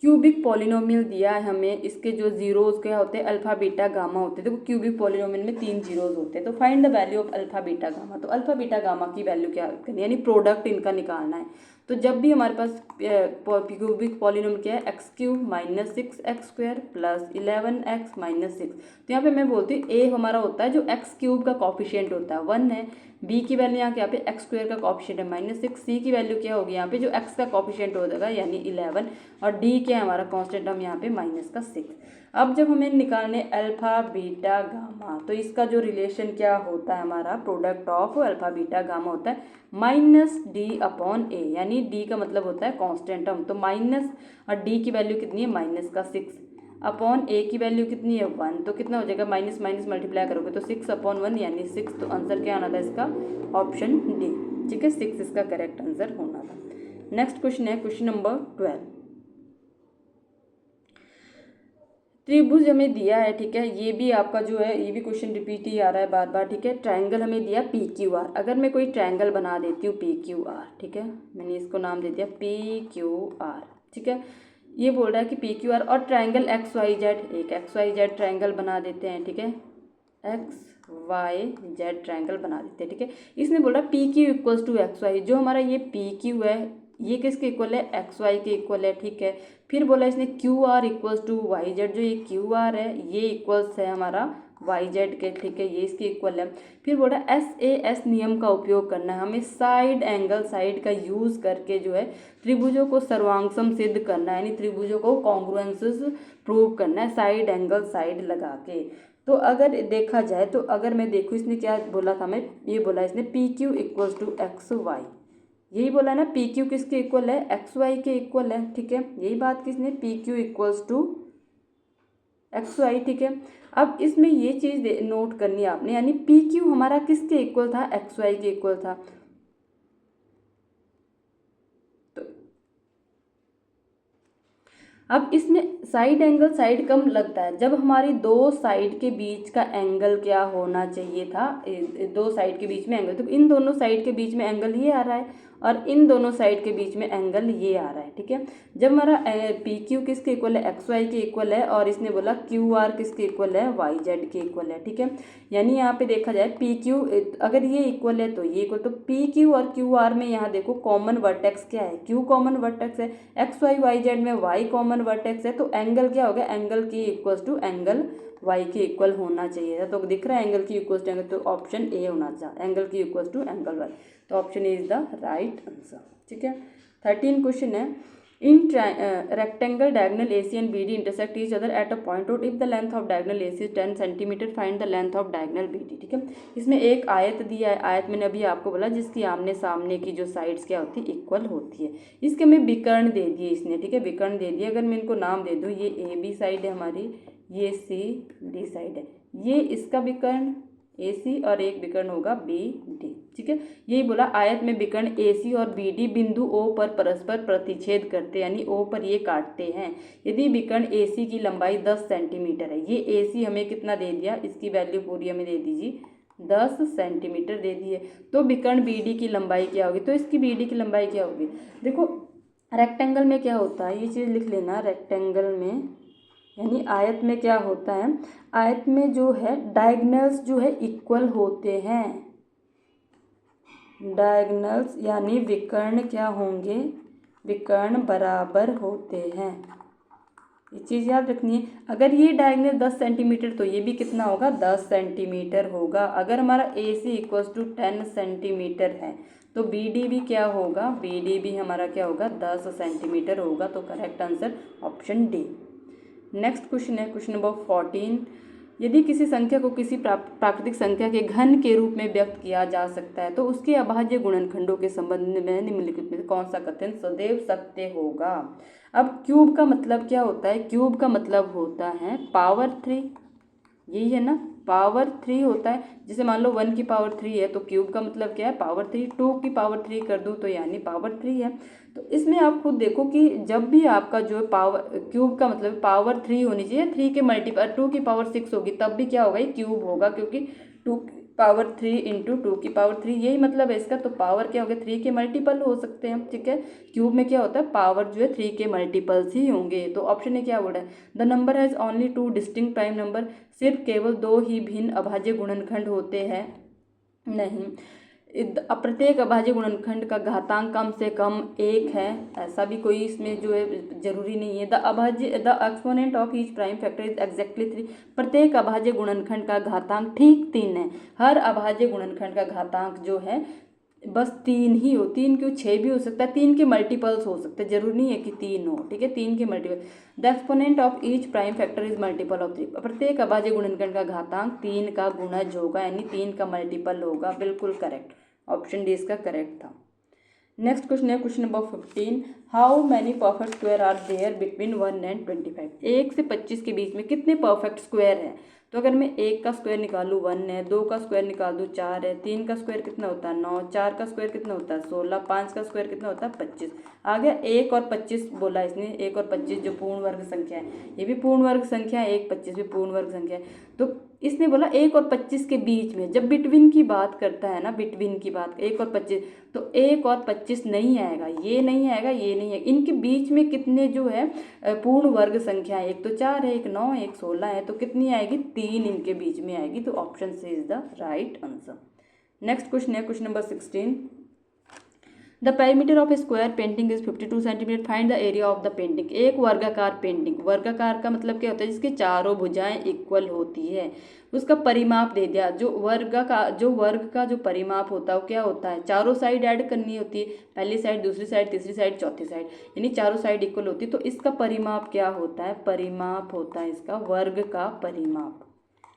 क्यूबिक पॉलिनोमियल दिया है हमें, इसके जो जीरोज क्या होते हैं, अल्फा बीटा गामा होते हैं। देखो क्यूबिक पॉलिनोमियल में 3 जीरोज होते हैं, तो find the value of alpha beta gamma. तो अल्फा बीटा गामा की वैल्यू क्या करनी है, यानी प्रोडक्ट इनका निकालना है। तो जब भी हमारे पास क्यूबिक पॉलिनोमियल क्या है, x cube minus 6x² plus 11x minus 6, तो यहाँ पे मैं बोलती हूँ ए हमारा होता है जो एक्स क्यूब का कॉफिशिएंट होता है 1 है, बी की वैल्यू यहाँ पे x² का कॉफिशिएंट है -6, सी की वैल्यू क्या होगी यहाँ पे जो x का कॉफिशिएंट हो जाएगा यानी 11, और डी क्या है हमारा कांस्टेंट हम यहाँ पे -6। अब जब हमें निकालने अल्फा बीटा गामा, तो इसका जो रिलेशन क्या होता है हमारा, product of alpha beta gamma होता है -d/a, यानी d का मतलब होता है कांस्टेंट टर्म, तो माइनस और d की वैल्यू कितनी है -6 अपॉन a की वैल्यू कितनी है 1, तो कितना हो जाएगा माइनस माइनस मल्टीप्लाई करोगे तो 6/1 यानी 6, तो आंसर क्या आना था इसका ऑप्शन डी। ठीक है, 6 इसका करेक्ट आंसर होना था। नेक्स्ट क्वेश्चन है क्वेश्चन नंबर 12। त्रिभुज हमें दिया है, ठीक है, ये भी आपका जो है ये भी क्वेश्चन रिपीट ही आ रहा है बार बार। ठीक है, ट्रायंगल हमें दिया PQR, अगर मैं कोई ट्रायंगल बना देती हूँ PQR, ठीक है, मैंने इसको नाम दे दिया PQR। ठीक है, ये बोल रहा है कि PQR और ट्रायंगल XYZ, एक XYZ ट्रायंगल बना देते हैं। ठीक है, XYZ ट्रायंगल बना देते हैं। ठीक है, इसने बोला PQ इक्वल्स टू XY, जो हमारा ये PQ है ये किसके इक्वल है, XY के इक्वल है। ठीक है, फिर बोला इसने QR इक्वल्स टू YZ, जो ये QR है ये इक्वल्स है हमारा YZ के। ठीक है, ये इसके इक्वल है। फिर बोला SAS नियम का उपयोग करना है हमें, साइड एंगल साइड का यूज करके जो है त्रिभुजों को सर्वांगसम सिद्ध करना है, यानी त्रिभुजों को कॉन्ग्रुएंसेस प्रूव करना है साइड एंगल साइड लगा के। तो अगर देखा जाए तो अगर मैं देखूँ इसने क्या बोला था, मैं ये बोला इसने PQ इक्वल्स टू XY, यही बोला ना PQ किसके इक्वल है, XY के इक्वल है। ठीक है, यही बात किसने PQ इक्वल्स टू XY। ठीक है, अब इसमें ये चीज़ नोट करनी है आपने, यानी PQ हमारा किसके इक्वल था, XY के इक्वल था। तो अब इसमें साइड एंगल साइड कम लगता है जब हमारी दो साइड के बीच का एंगल क्या होना चाहिए था, दो साइड के बीच में एंगल, तो इन दोनों साइड के बीच में एंगल ये आ रहा है और इन दोनों साइड के बीच में एंगल ये आ रहा है। ठीक है, जब हमारा PQ किसके इक्वल है, XY के इक्वल है, और इसने बोला QR किसके इक्वल है, YZ के इक्वल है। ठीक है, यानी यहाँ पे देखा जाए PQ अगर ये इक्वल है तो ये इक्वल, तो PQ और QR में यहाँ देखो कॉमन वर्टेक्स क्या है, Q कॉमन वर्टेक्स है, XY YZ में Y कॉमन वर्टेक्स है, तो एंगल क्या हो गया, एंगल की इक्वल्स टू एंगल Y के इक्वल होना चाहिए था। तो दिख रहा है एंगल की इक्वल्स टू एंगल, तो ऑप्शन ए होना चाहिए, एंगल की इक्वल्स टू एंगल Y, तो option A is the right answer. ठीक है, 13 क्वेश्चन है, in rectangle diagonal AC and BD intersect each other at a point O, if the length of diagonal AC is 10 centimetre, find the length of diagonal BD। ठीक है, इसमें एक आयत दिया है, आयत मैंने अभी आपको बोला जिसकी आमने सामने की जो साइड्स क्या होती है, इक्वल होती है। इसके हमें विकर्ण दे दिए इसने। ठीक है, विकर्ण दे दिए, अगर मैं इनको नाम दे दूँ, ये AB साइड है हमारी, ये CD साइड है, ये इसका विकर्ण AC और एक विकर्ण होगा BD। ठीक है, यही बोला आयत में विकर्ण AC और BD बिंदु O पर परस्पर प्रतिच्छेद करते, यानी O पर ये काटते हैं। यदि विकर्ण AC की लंबाई 10 सेंटीमीटर है, ये AC हमें कितना दे दिया, इसकी वैल्यू पूरी हमें दे दीजिए 10 सेंटीमीटर दे दिए, तो विकर्ण BD की लंबाई क्या होगी, तो इसकी BD की लंबाई क्या होगी। देखो रेक्टेंगल में क्या होता है, ये चीज़ लिख लेना, रेक्टेंगल में यानी आयत में क्या होता है, आयत में जो है डायगोनल्स जो है इक्वल होते हैं, डायगोनल्स यानी विकर्ण क्या होंगे, विकर्ण बराबर होते हैं। ये चीज़ याद रखनी है, अगर ये डायगोनल 10 सेंटीमीटर तो ये भी कितना होगा, 10 सेंटीमीटर होगा। अगर हमारा AC इक्वल्स टू 10 सेंटीमीटर है तो BD भी क्या होगा, BD भी हमारा क्या होगा, 10 सेंटीमीटर होगा, तो correct answer option D. Next question है क्वेश्चन नंबर 14, यदि किसी संख्या को किसी प्राकृतिक संख्या के घन के रूप में व्यक्त किया जा सकता है तो उसके अभाज्य गुणनखंडों के संबंध में निम्नलिखित में कौन सा कथन सदैव सत्य होगा। अब क्यूब का मतलब क्या होता है, क्यूब का मतलब होता है पावर 3, यही है ना, पावर 3 होता है। जैसे मान लो 1 की पावर 3 है तो क्यूब का मतलब क्या है, पावर 3, 2 की पावर 3 कर दूँ तो यानी पावर 3 है। तो इसमें आप खुद देखो कि जब भी आपका जो है पावर क्यूब का मतलब पावर 3 होनी चाहिए, 3 के मल्टीपल 2 की पावर 6 होगी तब भी क्या होगा, ये क्यूब होगा, क्योंकि 2 पावर 3 इंटू 2 की पावर 3, यही मतलब है इसका। तो पावर क्या हो गया, 3 के मल्टीपल हो सकते हैं। ठीक है, क्यूब में क्या होता है, पावर जो है 3 के मल्टीपल्स ही होंगे। तो ऑप्शन में क्या बोला है, the number has only 2 distinct prime number, सिर्फ केवल 2 ही भिन्न अभाज्य गुणनखंड होते हैं। नहीं, प्रत्येक अभाज्य गुणनखंड का घातांक कम से कम 1 है, ऐसा भी कोई इसमें जो है जरूरी नहीं है। The exponent of each prime factor is exactly 3। प्रत्येक अभाज्य गुणनखंड का घातांक ठीक 3 है। हर अभाज्य गुणनखंड का घातांक जो है बस 3 ही हो। 3 क्यों, 6 भी हो सकता है, 3 के मल्टीपल्स हो सकते हैं, जरूरी नहीं है कि 3 हो, ठीक है, 3 के multiple. The exponent of each prime factor is multiple of 3। प्रत्येक अभाज्य गुणनखंड का घातांक 3 का गुणज होगा, यानी 3 का मल्टीपल होगा। बिल्कुल करेक्ट, ऑप्शन डी इसका करेक्ट था। नेक्स्ट क्वेश्चन है question number 15। How many perfect square are there between 1 and 25। 1 से 25 के बीच में कितने परफेक्ट स्क्वायर हैं? तो अगर मैं 1 का स्क्वायर निकालूँ 1 है, 2 का स्क्वायर निकाल दूँ 4 है, 3 का स्क्वायर कितना होता है 9, 4 का स्क्वायर कितना होता है 16, 5 का स्क्वायर कितना होता है 25। आ गया 1 और 25 बोला इसने, 1 और 25 जो पूर्ण वर्ग संख्या है, ये भी पूर्ण वर्ग संख्या है, 1 25 भी पूर्ण वर्ग संख्या है। तो इसने बोला 1 और 25 के बीच में, जब बिटवीन की बात करता है ना, बिटवीन की बात 1 और 25, तो 1 और 25 नहीं आएगा, ये नहीं आएगा, ये नहीं है। इनके बीच में कितने जो है पूर्ण वर्ग संख्या है, एक तो 4 है, एक 9 है, एक 16 है, तो कितनी आएगी 3 इनके बीच में आएगी। तो option C is the right answer. Next question है question number 16। The perimeter of a square painting is 52 centimetre. Find the area of the painting. एक वर्गाकार पेंटिंग, वर्गाकार का मतलब क्या होता है, जिसकी चारों भुजाएं इक्वल होती है, उसका परिमाप दे दिया। जो वर्ग का जो परिमाप होता है वो क्या होता है, चारों साइड ऐड करनी होती है, पहली साइड, दूसरी साइड, तीसरी साइड, चौथी साइड, यानी चारों साइड इक्वल होती है। तो इसका परिमाप क्या होता है, परिमाप होता है इसका वर्ग का परिमाप,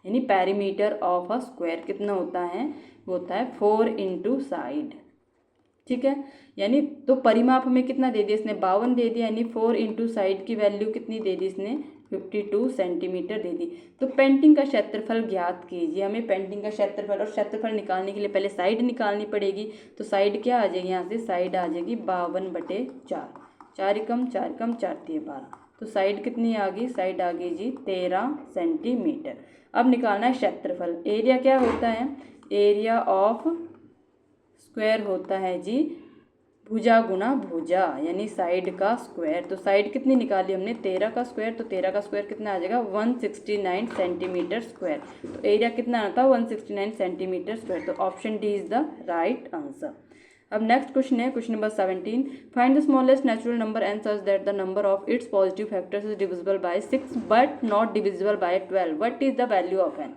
यानी पेरीमीटर ऑफ अ स्क्वायर कितना होता है, होता है 4 इंटू साइड, ठीक है। यानी तो परिमाप हमें कितना दे दिया इसने, 52 दे दिया, यानी 4 इंटू साइड की वैल्यू कितनी दे दी इसने, 52 सेंटीमीटर दे दी। तो पेंटिंग का क्षेत्रफल ज्ञात कीजिए। हमें पेंटिंग का क्षेत्रफल, और क्षेत्रफल निकालने के लिए पहले साइड निकालनी पड़ेगी। तो साइड क्या आ जाएगी, यहाँ से साइड आ जाएगी 52/4, 4 एकम 4 एकम 4 3 12। तो साइड कितनी आ गई, साइड आ गई जी 13 सेंटीमीटर। अब निकालना है क्षेत्रफल। एरिया क्या होता है, एरिया ऑफ स्क्वायर होता है जी भुजा गुना भुजा, यानी साइड का स्क्वायर। तो साइड कितनी निकाली हमने, 13 का स्क्वायर, तो 13 का स्क्वायर कितना आ जाएगा 169 सेंटीमीटर स्क्वायर। तो एरिया कितना आता है 169 सेंटीमीटर स्क्वायर। तो option D is the right answer. अब नेक्स्ट क्वेश्चन है question number 17। Find the smallest natural number N such that the number of its positive factors is divisible by 6 but not divisible by 12। What is the value of N.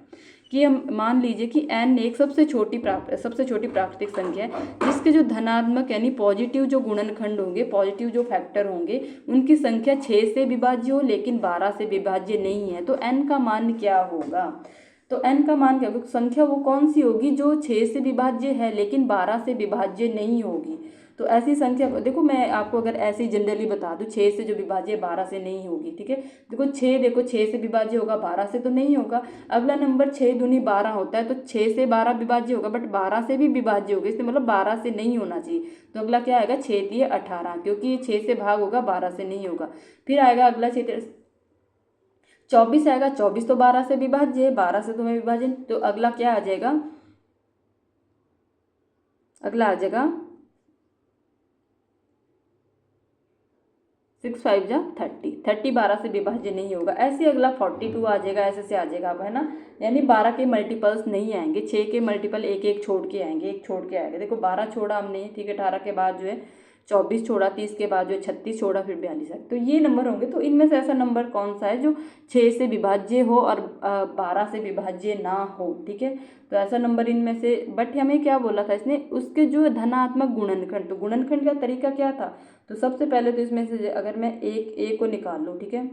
कि हम मान लीजिए कि n एक सबसे छोटी प्राकृतिक संख्या है, जिसके जो धनात्मक यानी पॉजिटिव जो गुणनखंड होंगे, पॉजिटिव जो फैक्टर होंगे, उनकी संख्या 6 से विभाज्य हो लेकिन 12 से विभाज्य नहीं है। तो n का मान क्या होगा, तो n का मान क्या होगा, संख्या वो कौन सी होगी जो 6 से विभाज्य है लेकिन 12 से विभाज्य नहीं होगी। तो ऐसी संख्या देखो, मैं आपको अगर ऐसे ही जनरली बता दूं, 6 से जो विभाज्य 12 से नहीं होगी, ठीक है। देखो 6, देखो 6 से विभाज्य होगा, 12 से तो नहीं होगा। अगला नंबर 6 दूनी 12 होता है, तो 6 से 12 विभाज्य होगा, बट 12 से भी विभाज्य होगा, इसलिए मतलब 12 से नहीं होना चाहिए। तो अगला क्या आएगा 6 दिए 18, क्योंकि ये 6 से भाग होगा, 12 से नहीं होगा। फिर आएगा अगला 24 आएगा, 24 तो 12 से विभाज्य है, 12 से तो मैं विभाजन। तो अगला क्या आ जाएगा, अगला आ जाएगा 6 5 जा 30, 30 12 से विभाज्य नहीं होगा। ऐसे अगला 42 आ जाएगा, ऐसे से आ जाएगा अब, है ना। यानी 12 के मल्टीपल्स नहीं आएंगे, 6 के मल्टीपल एक एक छोड़ के आएंगे, एक छोड़ के आएंगे। देखो 12 छोड़ा हमने, ठीक है, 18 के बाद जो है 24 छोड़ा, 30 के बाद जो है 36 छोड़ा, फिर 42 है। तो ये नंबर होंगे। तो इनमें से ऐसा नंबर कौन सा है जो 6 से विभाज्य हो और 12 से विभाज्य ना हो, ठीक है। तो ऐसा नंबर इनमें से, बट हमें क्या बोला था इसने, उसके जो धनात्मक गुणनखंड। तो गुणनखंड का तरीका क्या था, तो सबसे पहले तो इसमें से अगर मैं एक को निकाल लूँ, ठीक है,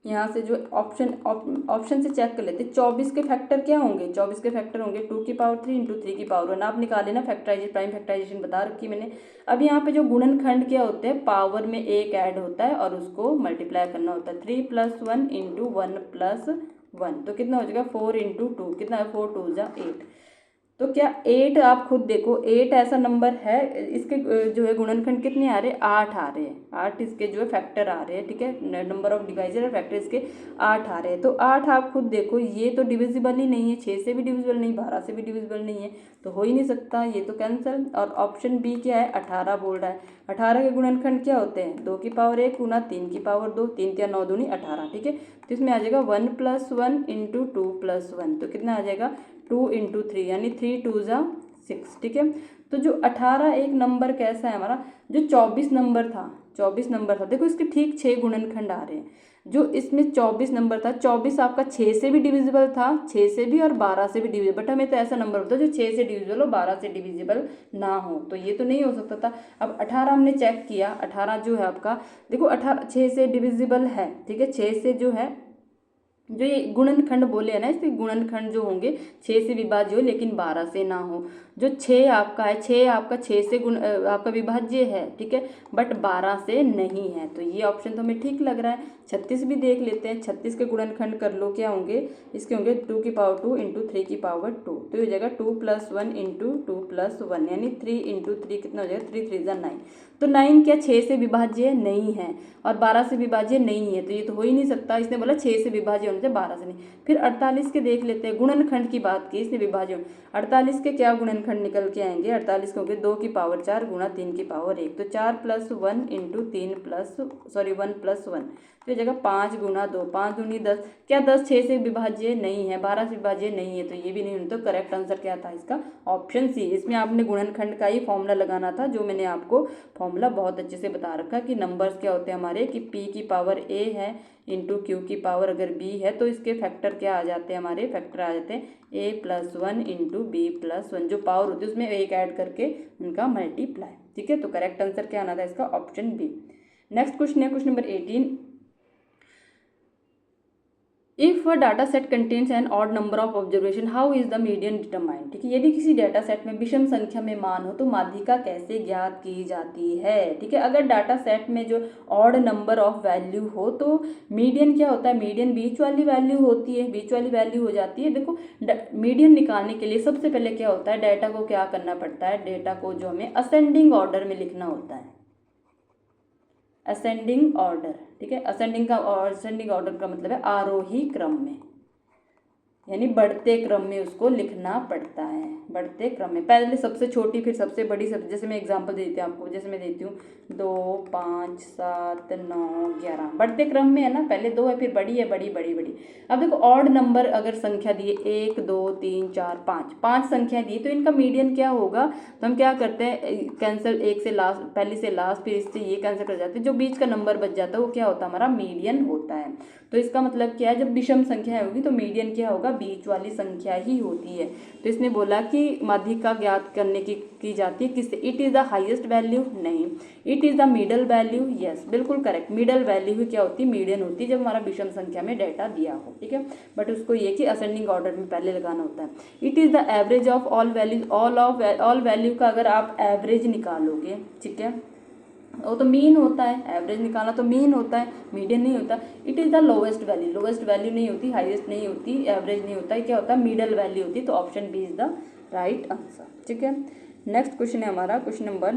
यहाँ से जो ऑप्शन से चेक कर लेते हैं। 24 के फैक्टर क्या होंगे, 24 के फैक्टर होंगे 2 की पावर 3 इंटू 3 की पावर 1। आप निकाले ना फैक्टराइजेशन, प्राइम फैक्टराइजेशन बता रखी मैंने। अब यहाँ पे जो गुणनखंड क्या होते हैं, पावर में एक ऐड होता है और उसको मल्टीप्लाई करना होता है। 3 + 1 इंटू 1 + 1, तो कितना हो जाएगा 4 इंटू 2, कितना है 4 2 जा 8। तो क्या 8, आप खुद देखो 8 ऐसा नंबर है, इसके जो है गुणनखंड कितने आ रहे हैं, 8 आ रहे हैं, 8 इसके जो है फैक्टर आ रहे हैं, ठीक है। नंबर ऑफ डिवाइजर और फैक्टर इसके 8 आ रहे हैं। तो 8 आप खुद देखो, ये तो डिविजिबल ही नहीं है, 6 से भी डिविजिबल नहीं, 12 से भी डिविजिबल नहीं है, तो हो ही नहीं सकता, ये तो कैंसिल। और ऑप्शन बी क्या है, 18 बोल रहा है। 18 के गुणनखंड क्या होते हैं, 2 की पावर 1 गुना 3 की पावर 2, 3 3 9 दूनी 18, ठीक है। तो इसमें आ जाएगा 1 + 1 इंटू 2 + 1, तो कितना आ जाएगा 2 × 3 यानी 3 2 ज़ा 6, ठीक है। तो जो 18 एक नंबर कैसा है हमारा, जो 24 नंबर था, देखो इसके ठीक 6 गुणनखंड आ रहे हैं। जो इसमें 24 नंबर था, 24 आपका 6 से भी डिविजिबल था, 6 से भी और 12 से भी डिविजिबल, बट हमें तो ऐसा नंबर होता है जो 6 से डिविजिबल हो, 12 से डिविजिबल ना हो, तो ये तो नहीं हो सकता था। अब 18 हमने चेक किया, 18 जो है आपका, देखो 18 6 से डिविजिबल है, ठीक है। 6 से जो है, जो ये गुणनखंड बोले है ना, इसके गुणनखंड जो होंगे 6 से विभाज्य हो लेकिन 12 से ना हो। जो 6 आपका है, 6 आपका 6 से आपका विभाज्य है, ठीक है, बट 12 से नहीं है, तो ये ऑप्शन तो हमें ठीक लग रहा है। 36 भी देख लेते हैं, 36 के गुणनखंड कर लो, क्या होंगे इसके, होंगे 2 की पावर 2 × 3 की पावर 2, तो ये हो जाएगा 2 + 1 × 2 + 1 यानी 3 × 3 कितना हो जाएगा, 3 3 ज़ा 9। तो 9 क्या 6 से विभाज्य नहीं है और 12 से विभाज्य नहीं है, तो ये तो हो ही नहीं सकता। इसने बोला 6 से विभाज्य होने से, 12 से नहीं। फिर 48 के देख लेते हैं, गुणनखंड की बात की इसने, विभाज्य 48 के क्या गुणनखंड निकल के आएंगे, 48 के होंगे 2 की पावर 4 × 3 की पावर 1, तो 4 + 1 × 3 1 + 1, तो जगह 5 × 2, 5 दूनी 10, क्या 10 6 से विभाज्य नहीं है, 12 से विभाज्य नहीं है, तो ये भी नहीं। तो करेक्ट आंसर क्या था इसका, ऑप्शन सी। इसमें आपने गुणनखंड का ही फॉर्मूला लगाना था, जो मैंने आपको फॉर्मूला बहुत अच्छे से बता रखा कि नंबर्स क्या होते हैं हमारे, कि p की पावर a है इंटू q की पावर अगर b है, तो इसके फैक्टर क्या आ जाते हैं हमारे, फैक्टर आ जाते हैं a + 1 × b + 1, जो पावर होती है उसमें एक ऐड करके उनका मल्टीप्लाई, ठीक है। तो करेक्ट आंसर क्या आना था इसका, ऑप्शन बी। नेक्स्ट क्वेश्चन है question number 18। If a data set contains an odd number of observation, how is the median determined, ठीक है। यदि किसी डाटा सेट में विषम संख्या में मान हो तो माध्यिका कैसे ज्ञात की जाती है, ठीक है। अगर डाटा सेट में जो ऑड नंबर ऑफ वैल्यू हो तो मीडियन क्या होता है, मीडियन बीच वाली वैल्यू होती है, बीच वाली वैल्यू हो जाती है। देखो मीडियन निकालने के लिए सबसे पहले क्या होता है, डाटा को क्या करना पड़ता है, डाटा को जो हमें असेंडिंग ऑर्डर में लिखना होता है, असेंडिंग ऑर्डर, ठीक है। असेंडिंग ऑर्डर का मतलब है आरोही क्रम में, यानी बढ़ते क्रम में उसको लिखना पड़ता है, बढ़ते क्रम में, पहले सबसे छोटी फिर सबसे बड़ी, सब जैसे मैं एग्जांपल देती हूँ आपको, जैसे मैं देती हूँ 2 5 7 9 11, बढ़ते क्रम में है ना, पहले 2 है फिर बड़ी है, बड़ी बड़ी बड़ी। अब देखो ऑड नंबर अगर संख्या दी 1 2 3 4 5, 5 संख्या दी, तो इनका मीडियन क्या होगा, तो हम क्या करते हैं, कैंसिल, एक से लास्ट, पहली से लास्ट, फिर इससे ये कैंसिल कर जाते हैं, जो बीच का नंबर बच जाता है वो क्या होता है, हमारा मीडियन होता है। तो इसका मतलब क्या है, जब विषम संख्या होगी तो मीडियन क्या होगा, बीच वाली संख्या ही होती है। तो इसने बोला कि माध्यिका ज्ञात करने की जाती है किससे, it is the highest value, नहीं, it is the middle value, yes बिल्कुल करेक्ट। मिडल वैल्यू ही क्या होती है, मीडियन होती है, जब हमारा विषम संख्या में डाटा दिया हो, ठीक है। बट उसको ये कि असेंडिंग ऑर्डर में पहले लगाना होता है। It is the average of all values, all value का अगर आप एवरेज निकालोगे, ठीक है, वो तो मीन होता है, एवरेज निकालना तो मीन होता है, मीडियन नहीं होता। It is the lowest value, lowest value नहीं होती, हाईएस्ट नहीं होती, एवरेज नहीं होता है, क्या होता है, मिडल वैल्यू होती है, तो option B is the right answer, ठीक है। नेक्स्ट क्वेश्चन है हमारा क्वेश्चन नंबर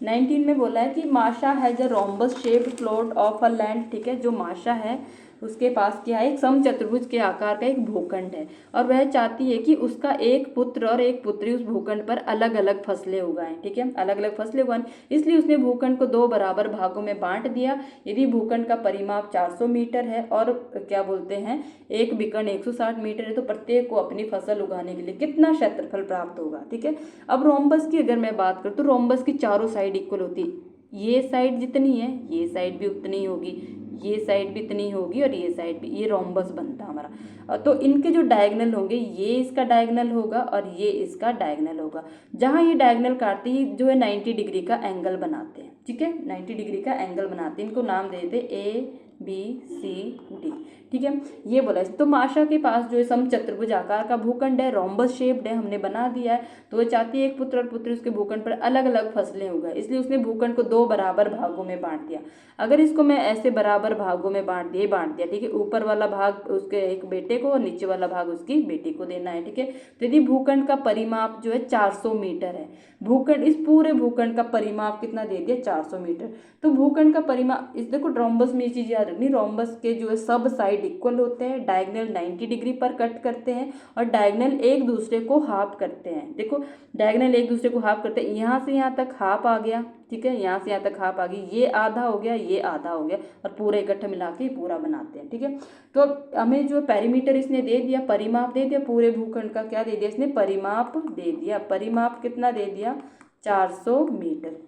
19 में बोला है कि माशा has a rhombus shaped plot of a land, ठीक है। जो माशा है उसके पास क्या है, एक समचतुर्भुज के आकार का एक भूखंड है और वह चाहती है कि उसका एक पुत्र और एक पुत्री उस भूखंड पर अलग अलग फसलें उगाएं, ठीक है, अलग अलग फसलें उगाएं। इसलिए उसने भूखंड को 2 बराबर भागों में बांट दिया। यदि भूखंड का परिमाप 400 मीटर है और क्या बोलते हैं एक विकर्ण 160 मीटर है, तो प्रत्येक को अपनी फसल उगाने के लिए कितना क्षेत्रफल प्राप्त होगा, ठीक है। अब रोम्बस की अगर मैं बात करूँ तो रोम्बस की चारों साइड इक्वल होती है, ये साइड जितनी है ये साइड भी उतनी होगी, ये साइड भी इतनी होगी और ये साइड भी, ये रोम्बस बनता हमारा। तो इनके जो डायगोनल होंगे, ये इसका डायगोनल होगा और ये इसका डायगोनल होगा। जहाँ ये डायगोनल काटते ही जो है 90 डिग्री का एंगल बनाते हैं, ठीक है, 90 डिग्री का एंगल बनाते हैं। इनको नाम दे देते ABCD, ठीक है। ये बोला तो माशा के पास जो है समचतुर्भुज आकार का भूखंड है, रोम्बस शेप्ड है, हमने बना दिया है। तो वो चाहती है एक पुत्र और पुत्री उसके भूखंड पर अलग अलग फसलें उगाए, इसलिए उसने भूखंड को 2 बराबर भागों में बांट दिया। अगर इसको मैं ऐसे बराबर भागों में बांट दिया, ठीक है, ऊपर वाला भाग उसके एक बेटे को और नीचे वाला भाग उसकी बेटी को देना है, ठीक है। तो यदि भूखंड का परिमाप जो है 400 मीटर है, भूखंड, इस पूरे भूखंड का परिमाप कितना दे दिया 400 मीटर, तो भूखंड का परिमाप, इस देखो रोम्बस में ये चीज़ याद रखनी, रोम्बस के जो है सब साइड इक्वल होते हैं, डायगोनल 90 डिग्री पर कट करते हैं और डायगोनल एक दूसरे को हाफ करते हैं। देखो डायगोनल एक दूसरे को हाफ करते हैं, यहाँ से यहाँ तक हाफ आ गया, ठीक है, यहाँ से यहाँ तक हाफ आ गई, ये आधा हो गया, ये आधा हो गया और पूरा इकट्ठा मिला के पूरा बनाते हैं, ठीक है। तो हमें जो पेरीमीटर इसने दे दिया, परिमाप दे दिया, पूरे भूखंड का क्या दे दिया इसने, परिमाप दे दिया। परिमाप कितना दे दिया, 400 मीटर,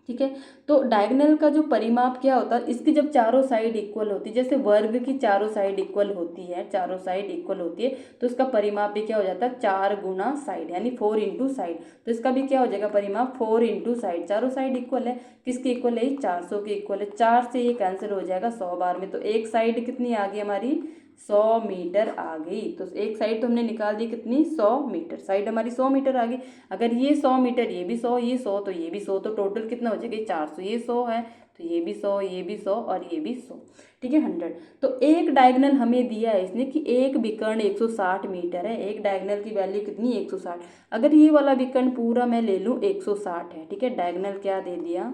ठीक है। तो डायगोनल का जो परिमाप क्या होता है, इसकी जब चारों साइड इक्वल होती है, जैसे वर्ग की चारों साइड इक्वल होती है, चारों साइड इक्वल होती है, तो इसका परिमाप भी क्या हो जाता है, 4 गुना साइड, यानी 4 इंटू साइड। तो इसका भी क्या हो जाएगा परिमाप, 4 इंटू साइड। चारों साइड इक्वल है, किसकी इक्वल है, 400 की इक्वल है। 4 से ये कैंसिल हो जाएगा 100 बार में, तो एक साइड कितनी आ गई हमारी, 100 मीटर आ गई। तो एक साइड तो हमने निकाल दी कितनी, 100 मीटर, साइड हमारी 100 मीटर आ गई। अगर ये 100 मीटर, ये भी 100, ये 100 तो ये भी 100, तो टोटल कितना हो जाएगा, 400, ये 100 है तो ये भी 100, ये भी 100 और ये भी 100, ठीक है, 100। तो एक डायगोनल हमें दिया है इसने कि एक विकर्ण 160 मीटर है, एक डायगोनल की वैल्यू कितनी, 160। अगर ये वाला विकर्ण पूरा मैं ले लूँ 160 है, ठीक है, डायगोनल क्या दे दिया,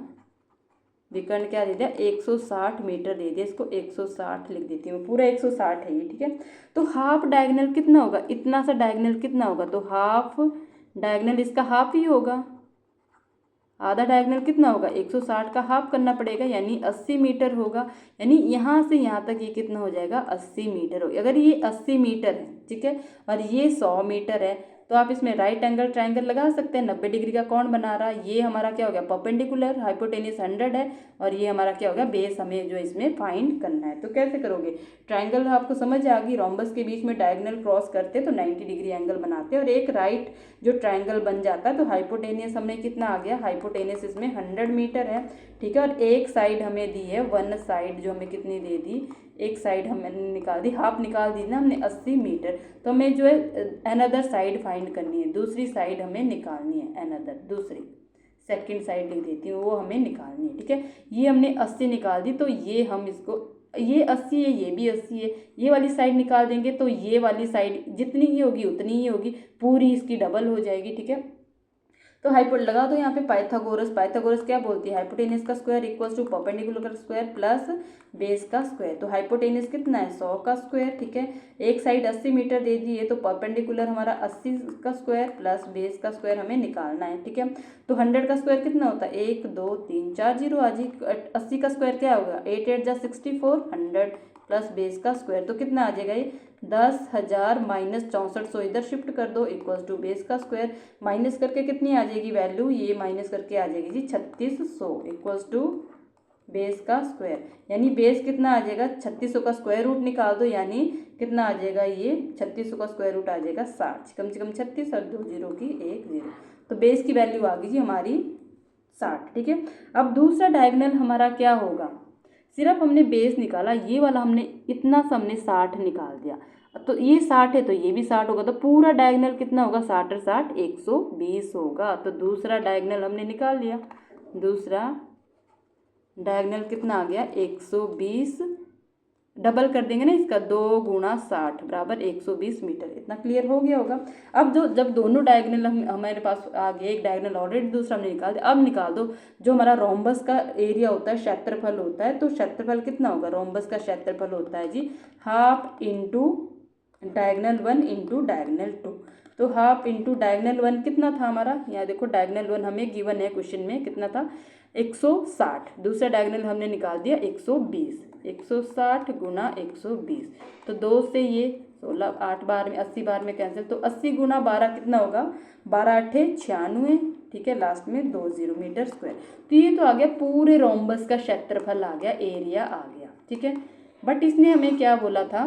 विकर्ण क्या दे दिया, 160 मीटर दे दिया, इसको 160 लिख देती हूँ, पूरा 160 है ये, ठीक है। तो हाफ डायगोनल कितना होगा, इतना सा डायगोनल कितना होगा, तो हाफ डायगोनल इसका हाफ ही होगा। आधा डायगोनल कितना होगा, 160 का हाफ करना पड़ेगा, यानी 80 मीटर होगा। यानी यहाँ से यहाँ तक ये कितना हो जाएगा, 80 मीटर होगा। अगर ये 80 मीटर है, ठीक है, और ये 100 मीटर है, तो आप इसमें राइट एंगल ट्रायंगल लगा सकते हैं। 90 डिग्री का कौन बना रहा है, ये हमारा क्या हो गया, परपेंडिकुलर, हाइपोटेन्यूस 100 है, और ये हमारा क्या होगा, बेस हमें जो इसमें फाइंड करना है। तो कैसे करोगे, ट्रायंगल आपको समझ आ गई, रोम्बस के बीच में डायगोनल क्रॉस करते तो 90 डिग्री एंगल बनाते हैं और एक राइट जो ट्रायंगल बन जाता है। तो हाइपोटेनियस हमें कितना आ गया, हाइपोटेनियस इसमें 100 मीटर है, ठीक है। और एक साइड हमें दी है, वन साइड जो हमें कितनी दे दी, एक साइड हमने निकाल दी, हाफ निकाल दी ना हमने, 80 मीटर। तो हमें जो है अनदर साइड फाइंड करनी है, दूसरी साइड हमें निकालनी है, अनदर दूसरी सेकंड साइड लिख देती हूँ, वो हमें निकालनी है, ठीक है। ये हमने 80 निकाल दी, तो ये हम इसको, ये 80 है, ये भी 80 है, ये वाली साइड निकाल देंगे तो ये वाली साइड जितनी ही होगी उतनी ही होगी, पूरी इसकी डबल हो जाएगी, ठीक है। तो हाइपोट लगा दो यहाँ पे पाइथागोरस। पाइथागोरस क्या बोलती है, हाइपोटेनस का स्क्वायर इक्वल्स टू परपेंडिकुलर का स्क्वायर प्लस बेस का स्क्वायर। तो हाइपोटेनस कितना है, 100 का स्क्वायर, ठीक है। एक साइड 80 मीटर दे दी है, तो परपेंडिकुलर हमारा 80 का स्क्वायर प्लस बेस का स्क्वायर हमें निकालना है, ठीक है। तो 100 का स्क्वायर कितना होता है, 1 2 3 4 जीरो आ जी। 80 का स्क्वायर क्या होगा, 8 8 जा 64, 100 प्लस बेस का स्क्वायर, तो कितना आ जाएगा ये, 10,000 माइनस 6400 इधर शिफ्ट कर दो, इक्वल्स टू बेस का स्क्वायर, माइनस करके कितनी आ जाएगी वैल्यू, ये माइनस करके आ जाएगी जी 3600, इक्वल्स टू बेस का स्क्वायर। यानी बेस कितना आ जाएगा, 3600 का स्क्वायर रूट निकाल दो, यानी कितना आ जाएगा, ये 3600 का स्क्वायर रूट आ जाएगा 60, कम से कम 36 और 2 जीरो की 1 जीरो, तो बेस की वैल्यू आ गई जी हमारी 60, ठीक है। अब दूसरा डायगोनल हमारा क्या होगा, सिर्फ हमने बेस निकाला, ये वाला हमने इतना सा हमने 60 निकाल दिया, तो ये 60 है तो ये भी 60 होगा, तो पूरा डायगोनल कितना होगा, 60 और 60 120 होगा। तो दूसरा डायगोनल हमने निकाल लिया, दूसरा डायगोनल कितना आ गया, 120, डबल कर देंगे ना इसका, 2 गुणा 60 बराबर 120 मीटर। इतना क्लियर हो गया होगा। अब जो जब दोनों डायगोनल हमारे पास आ गए, एक डायगोनल ऑलरेडी दूसरा हमने निकाल दिया, अब निकाल दो जो हमारा रोम्बस का एरिया होता है, क्षेत्रफल होता है। तो क्षेत्रफल कितना होगा, रोम्बस का क्षेत्रफल होता है जी half into diagonal 1 into diagonal 2। तो हाफ इंटू डायगोनल 1 कितना था हमारा, यहाँ देखो डायगोनल 1 हमें गिवन है क्वेश्चन में, कितना था 160, दूसरा डायगोनल हमने निकाल दिया 120, 160 गुना 120, तो 2 से ये 16, 8 बार में 80 बार में कैंसिल, तो 80 गुना 12 कितना होगा, 12 8 96, ठीक है, लास्ट में 2 जीरो मीटर स्क्वायर। तो ये तो आ गया पूरे रोम्बस का क्षेत्रफल आ गया, एरिया आ गया, ठीक है। बट इसने हमें क्या बोला था,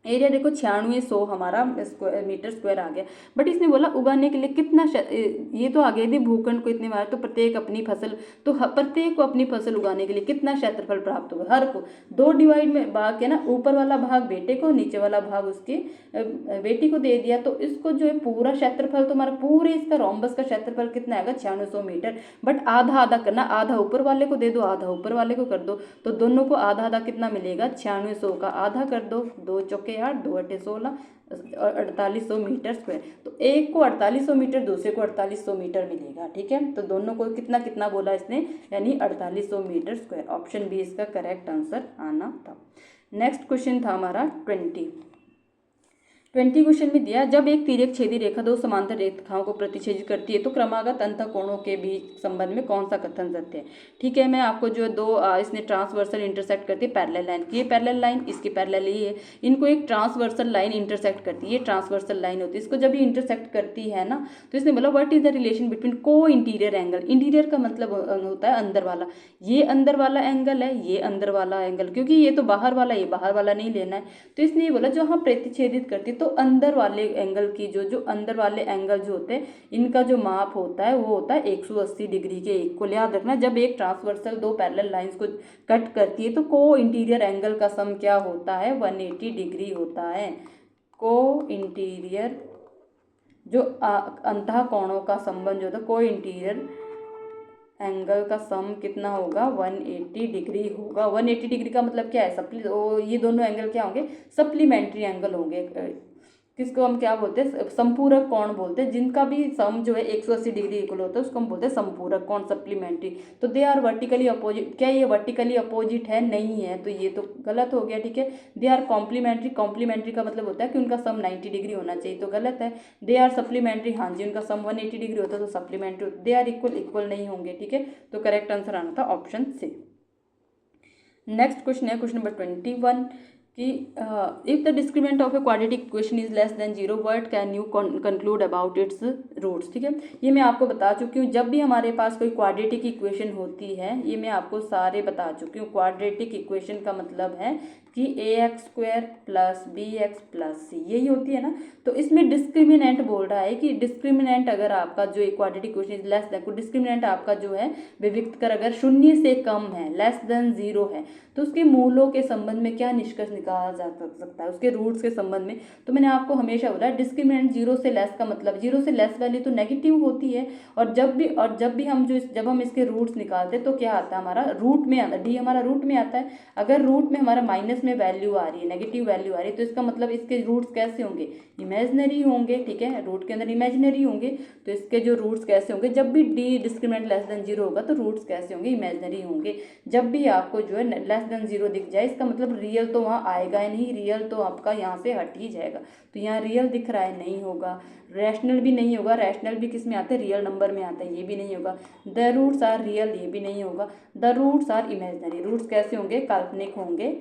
एरिया देखो 9600 हमारा स्क्वायर मीटर स्क्वायर आ गया, बट इसने बोला उगाने के लिए कितना ये तो आ गया यदि भूखंड को इतने बार, तो प्रत्येक अपनी फसल, तो प्रत्येक को अपनी फसल उगाने के लिए कितना क्षेत्रफल प्राप्त होगा, हर को 2 डिवाइड में भाग के ना, ऊपर वाला भाग बेटे को, नीचे वाला भाग उसके बेटी को दे दिया, तो इसको जो है पूरा क्षेत्रफल, तो हमारा पूरे इसका रोम्बस का क्षेत्रफल कितना आएगा 9600 मीटर। बट आधा आधा करना, आधा ऊपर वाले को दे दो, आधा ऊपर वाले को कर दो, तो दोनों को आधा आधा कितना मिलेगा, 9600 का आधा कर दो, 2 चौके के 8, 2 × 16 और 4800 मीटर स्क्वायर। तो एक को 4800 मीटर, दूसरे को 4800 मीटर मिलेगा। ठीक है, तो दोनों को कितना कितना बोला इसने, यानी 4800 मीटर स्क्वायर। ऑप्शन बी इसका करेक्ट आंसर आना था। नेक्स्ट क्वेश्चन था हमारा 20 क्वेश्चन में दिया, जब एक तिर्यक छेदी रेखा दो समांतर रेखाओं को प्रतिच्छेदित करती है तो क्रमागत अंतःकोणों के बीच संबंध में कौन सा कथन सत्य है। ठीक है, मैं आपको जो दो इसने ट्रांसवर्सल इंटरसेक्ट करती है पैरेलल लाइन की, ये पैरेलल लाइन इसकी पैरेलल ही है, इनको एक ट्रांसवर्सल लाइन इंटरसेक्ट करती है, ये ट्रांसवर्सल लाइन होती है। इसको जब ये इंटरसेक्ट करती है ना, तो इसने बोला what is the relation between को इंटीरियर एंगल। इंटीरियर का मतलब होता है अंदर वाला, ये अंदर वाला एंगल है, ये अंदर वाला एंगल, क्योंकि ये तो बाहर वाला, ये बाहर वाला नहीं लेना है। तो इसने ये बोला जो हम प्रतिच्छेदित करती तो अंदर वाले एंगल की जो अंदर वाले एंगल जो होते हैं इनका जो माप होता है वो होता है 180 डिग्री के इक्वल। याद रखना, जब एक ट्रांसवर्सल दो पैरेलल लाइंस को कट करती है तो को इंटीरियर एंगल का सम क्या होता है, 180 डिग्री होता है। को इंटीरियर जो अंतःकोणों का संबंध जो होता है, को इंटीरियर एंगल का सम कितना होगा, 180 डिग्री होगा। 180 डिग्री का मतलब क्या है, ये दोनों एंगल क्या होंगे, सप्लीमेंट्री एंगल होंगे। किसको हम क्या बोलते हैं, संपूरक कोण बोलते हैं। जिनका भी सम जो है 180 डिग्री इक्वल होता है उसको हम बोलते हैं संपूरक कोण, सप्लीमेंट्री। तो दे आर वर्टिकली अपोजिट, क्या ये वर्टिकली अपोजिट है, नहीं है, तो ये तो गलत हो गया। ठीक है, दे आर कॉम्प्लीमेंट्री, कॉम्प्लीमेंट्री का मतलब होता है कि उनका सम 90 डिग्री होना चाहिए, तो गलत है। दे आर सप्लीमेंट्री, हाँ जी, उनका सम 180 डिग्री होता है तो supplementary. They are equal, equal नहीं होंगे। ठीक है, तो करेक्ट आंसर आना था ऑप्शन सी। नेक्स्ट क्वेश्चन है क्वेश्चन नंबर 21 कि if the discriminant of a quadratic equation is less than 0 what can you conclude about its roots. ठीक है, ये मैं आपको बता चुकी हूँ, जब भी हमारे पास कोई क्वाड्रेटिक इक्वेशन होती है, ये मैं आपको सारे बता चुकी हूँ। क्वाड्रेटिक इक्वेशन का मतलब है कि ax² + bx + c, यही होती है ना। तो इसमें डिस्क्रिमिनेंट बोल रहा है कि डिस्क्रिमिनेंट अगर आपका जो quadratic equation is less then, discriminant आपका जो है विविक्त कर अगर 0 से कम है, लेस देन 0 है, तो उसके मूलों के संबंध में क्या निष्कर्ष निकाला जा सकता है, उसके रूट्स के संबंध में। तो मैंने आपको हमेशा बोला डिस्क्रिमिनेंट 0 से लेस का मतलब 0 से लेस वैल्यू तो नेगेटिव होती है, और जब भी हम जब हम इसके रूट्स निकालते हैं तो क्या आता है हमारा रूट में आता है, डी हमारा रूट में आता है। अगर रूट में हमारा माइनस में वैल्यू आ रही है, नेगेटिव वैल्यू आ रही है, तो इसका मतलब इसके रूट्स कैसे होंगे, इमेजिनरी होंगे। ठीक है, रूट के अंदर इमेजिनरी होंगे, तो इसके जो रूट्स कैसे होंगे, जब भी डी डिस्क्रिमिनेंट लेस देन 0 होगा तो रूट्स कैसे होंगे, इमेजिनरी होंगे। जब भी आपको जो है लेस देन 0 दिख जाए, इसका मतलब रियल तो वहाँ आएगा ही नहीं, रियल तो आपका यहाँ से हट ही जाएगा। तो यहाँ रियल दिख रहा है, नहीं होगा। रैशनल भी नहीं होगा, रैशनल भी किस में आता है, रियल नंबर में आता है, ये भी नहीं होगा। द रूट्स आर रियल, ये भी नहीं होगा। The roots are imaginary, roots कैसे होंगे, काल्पनिक होंगे,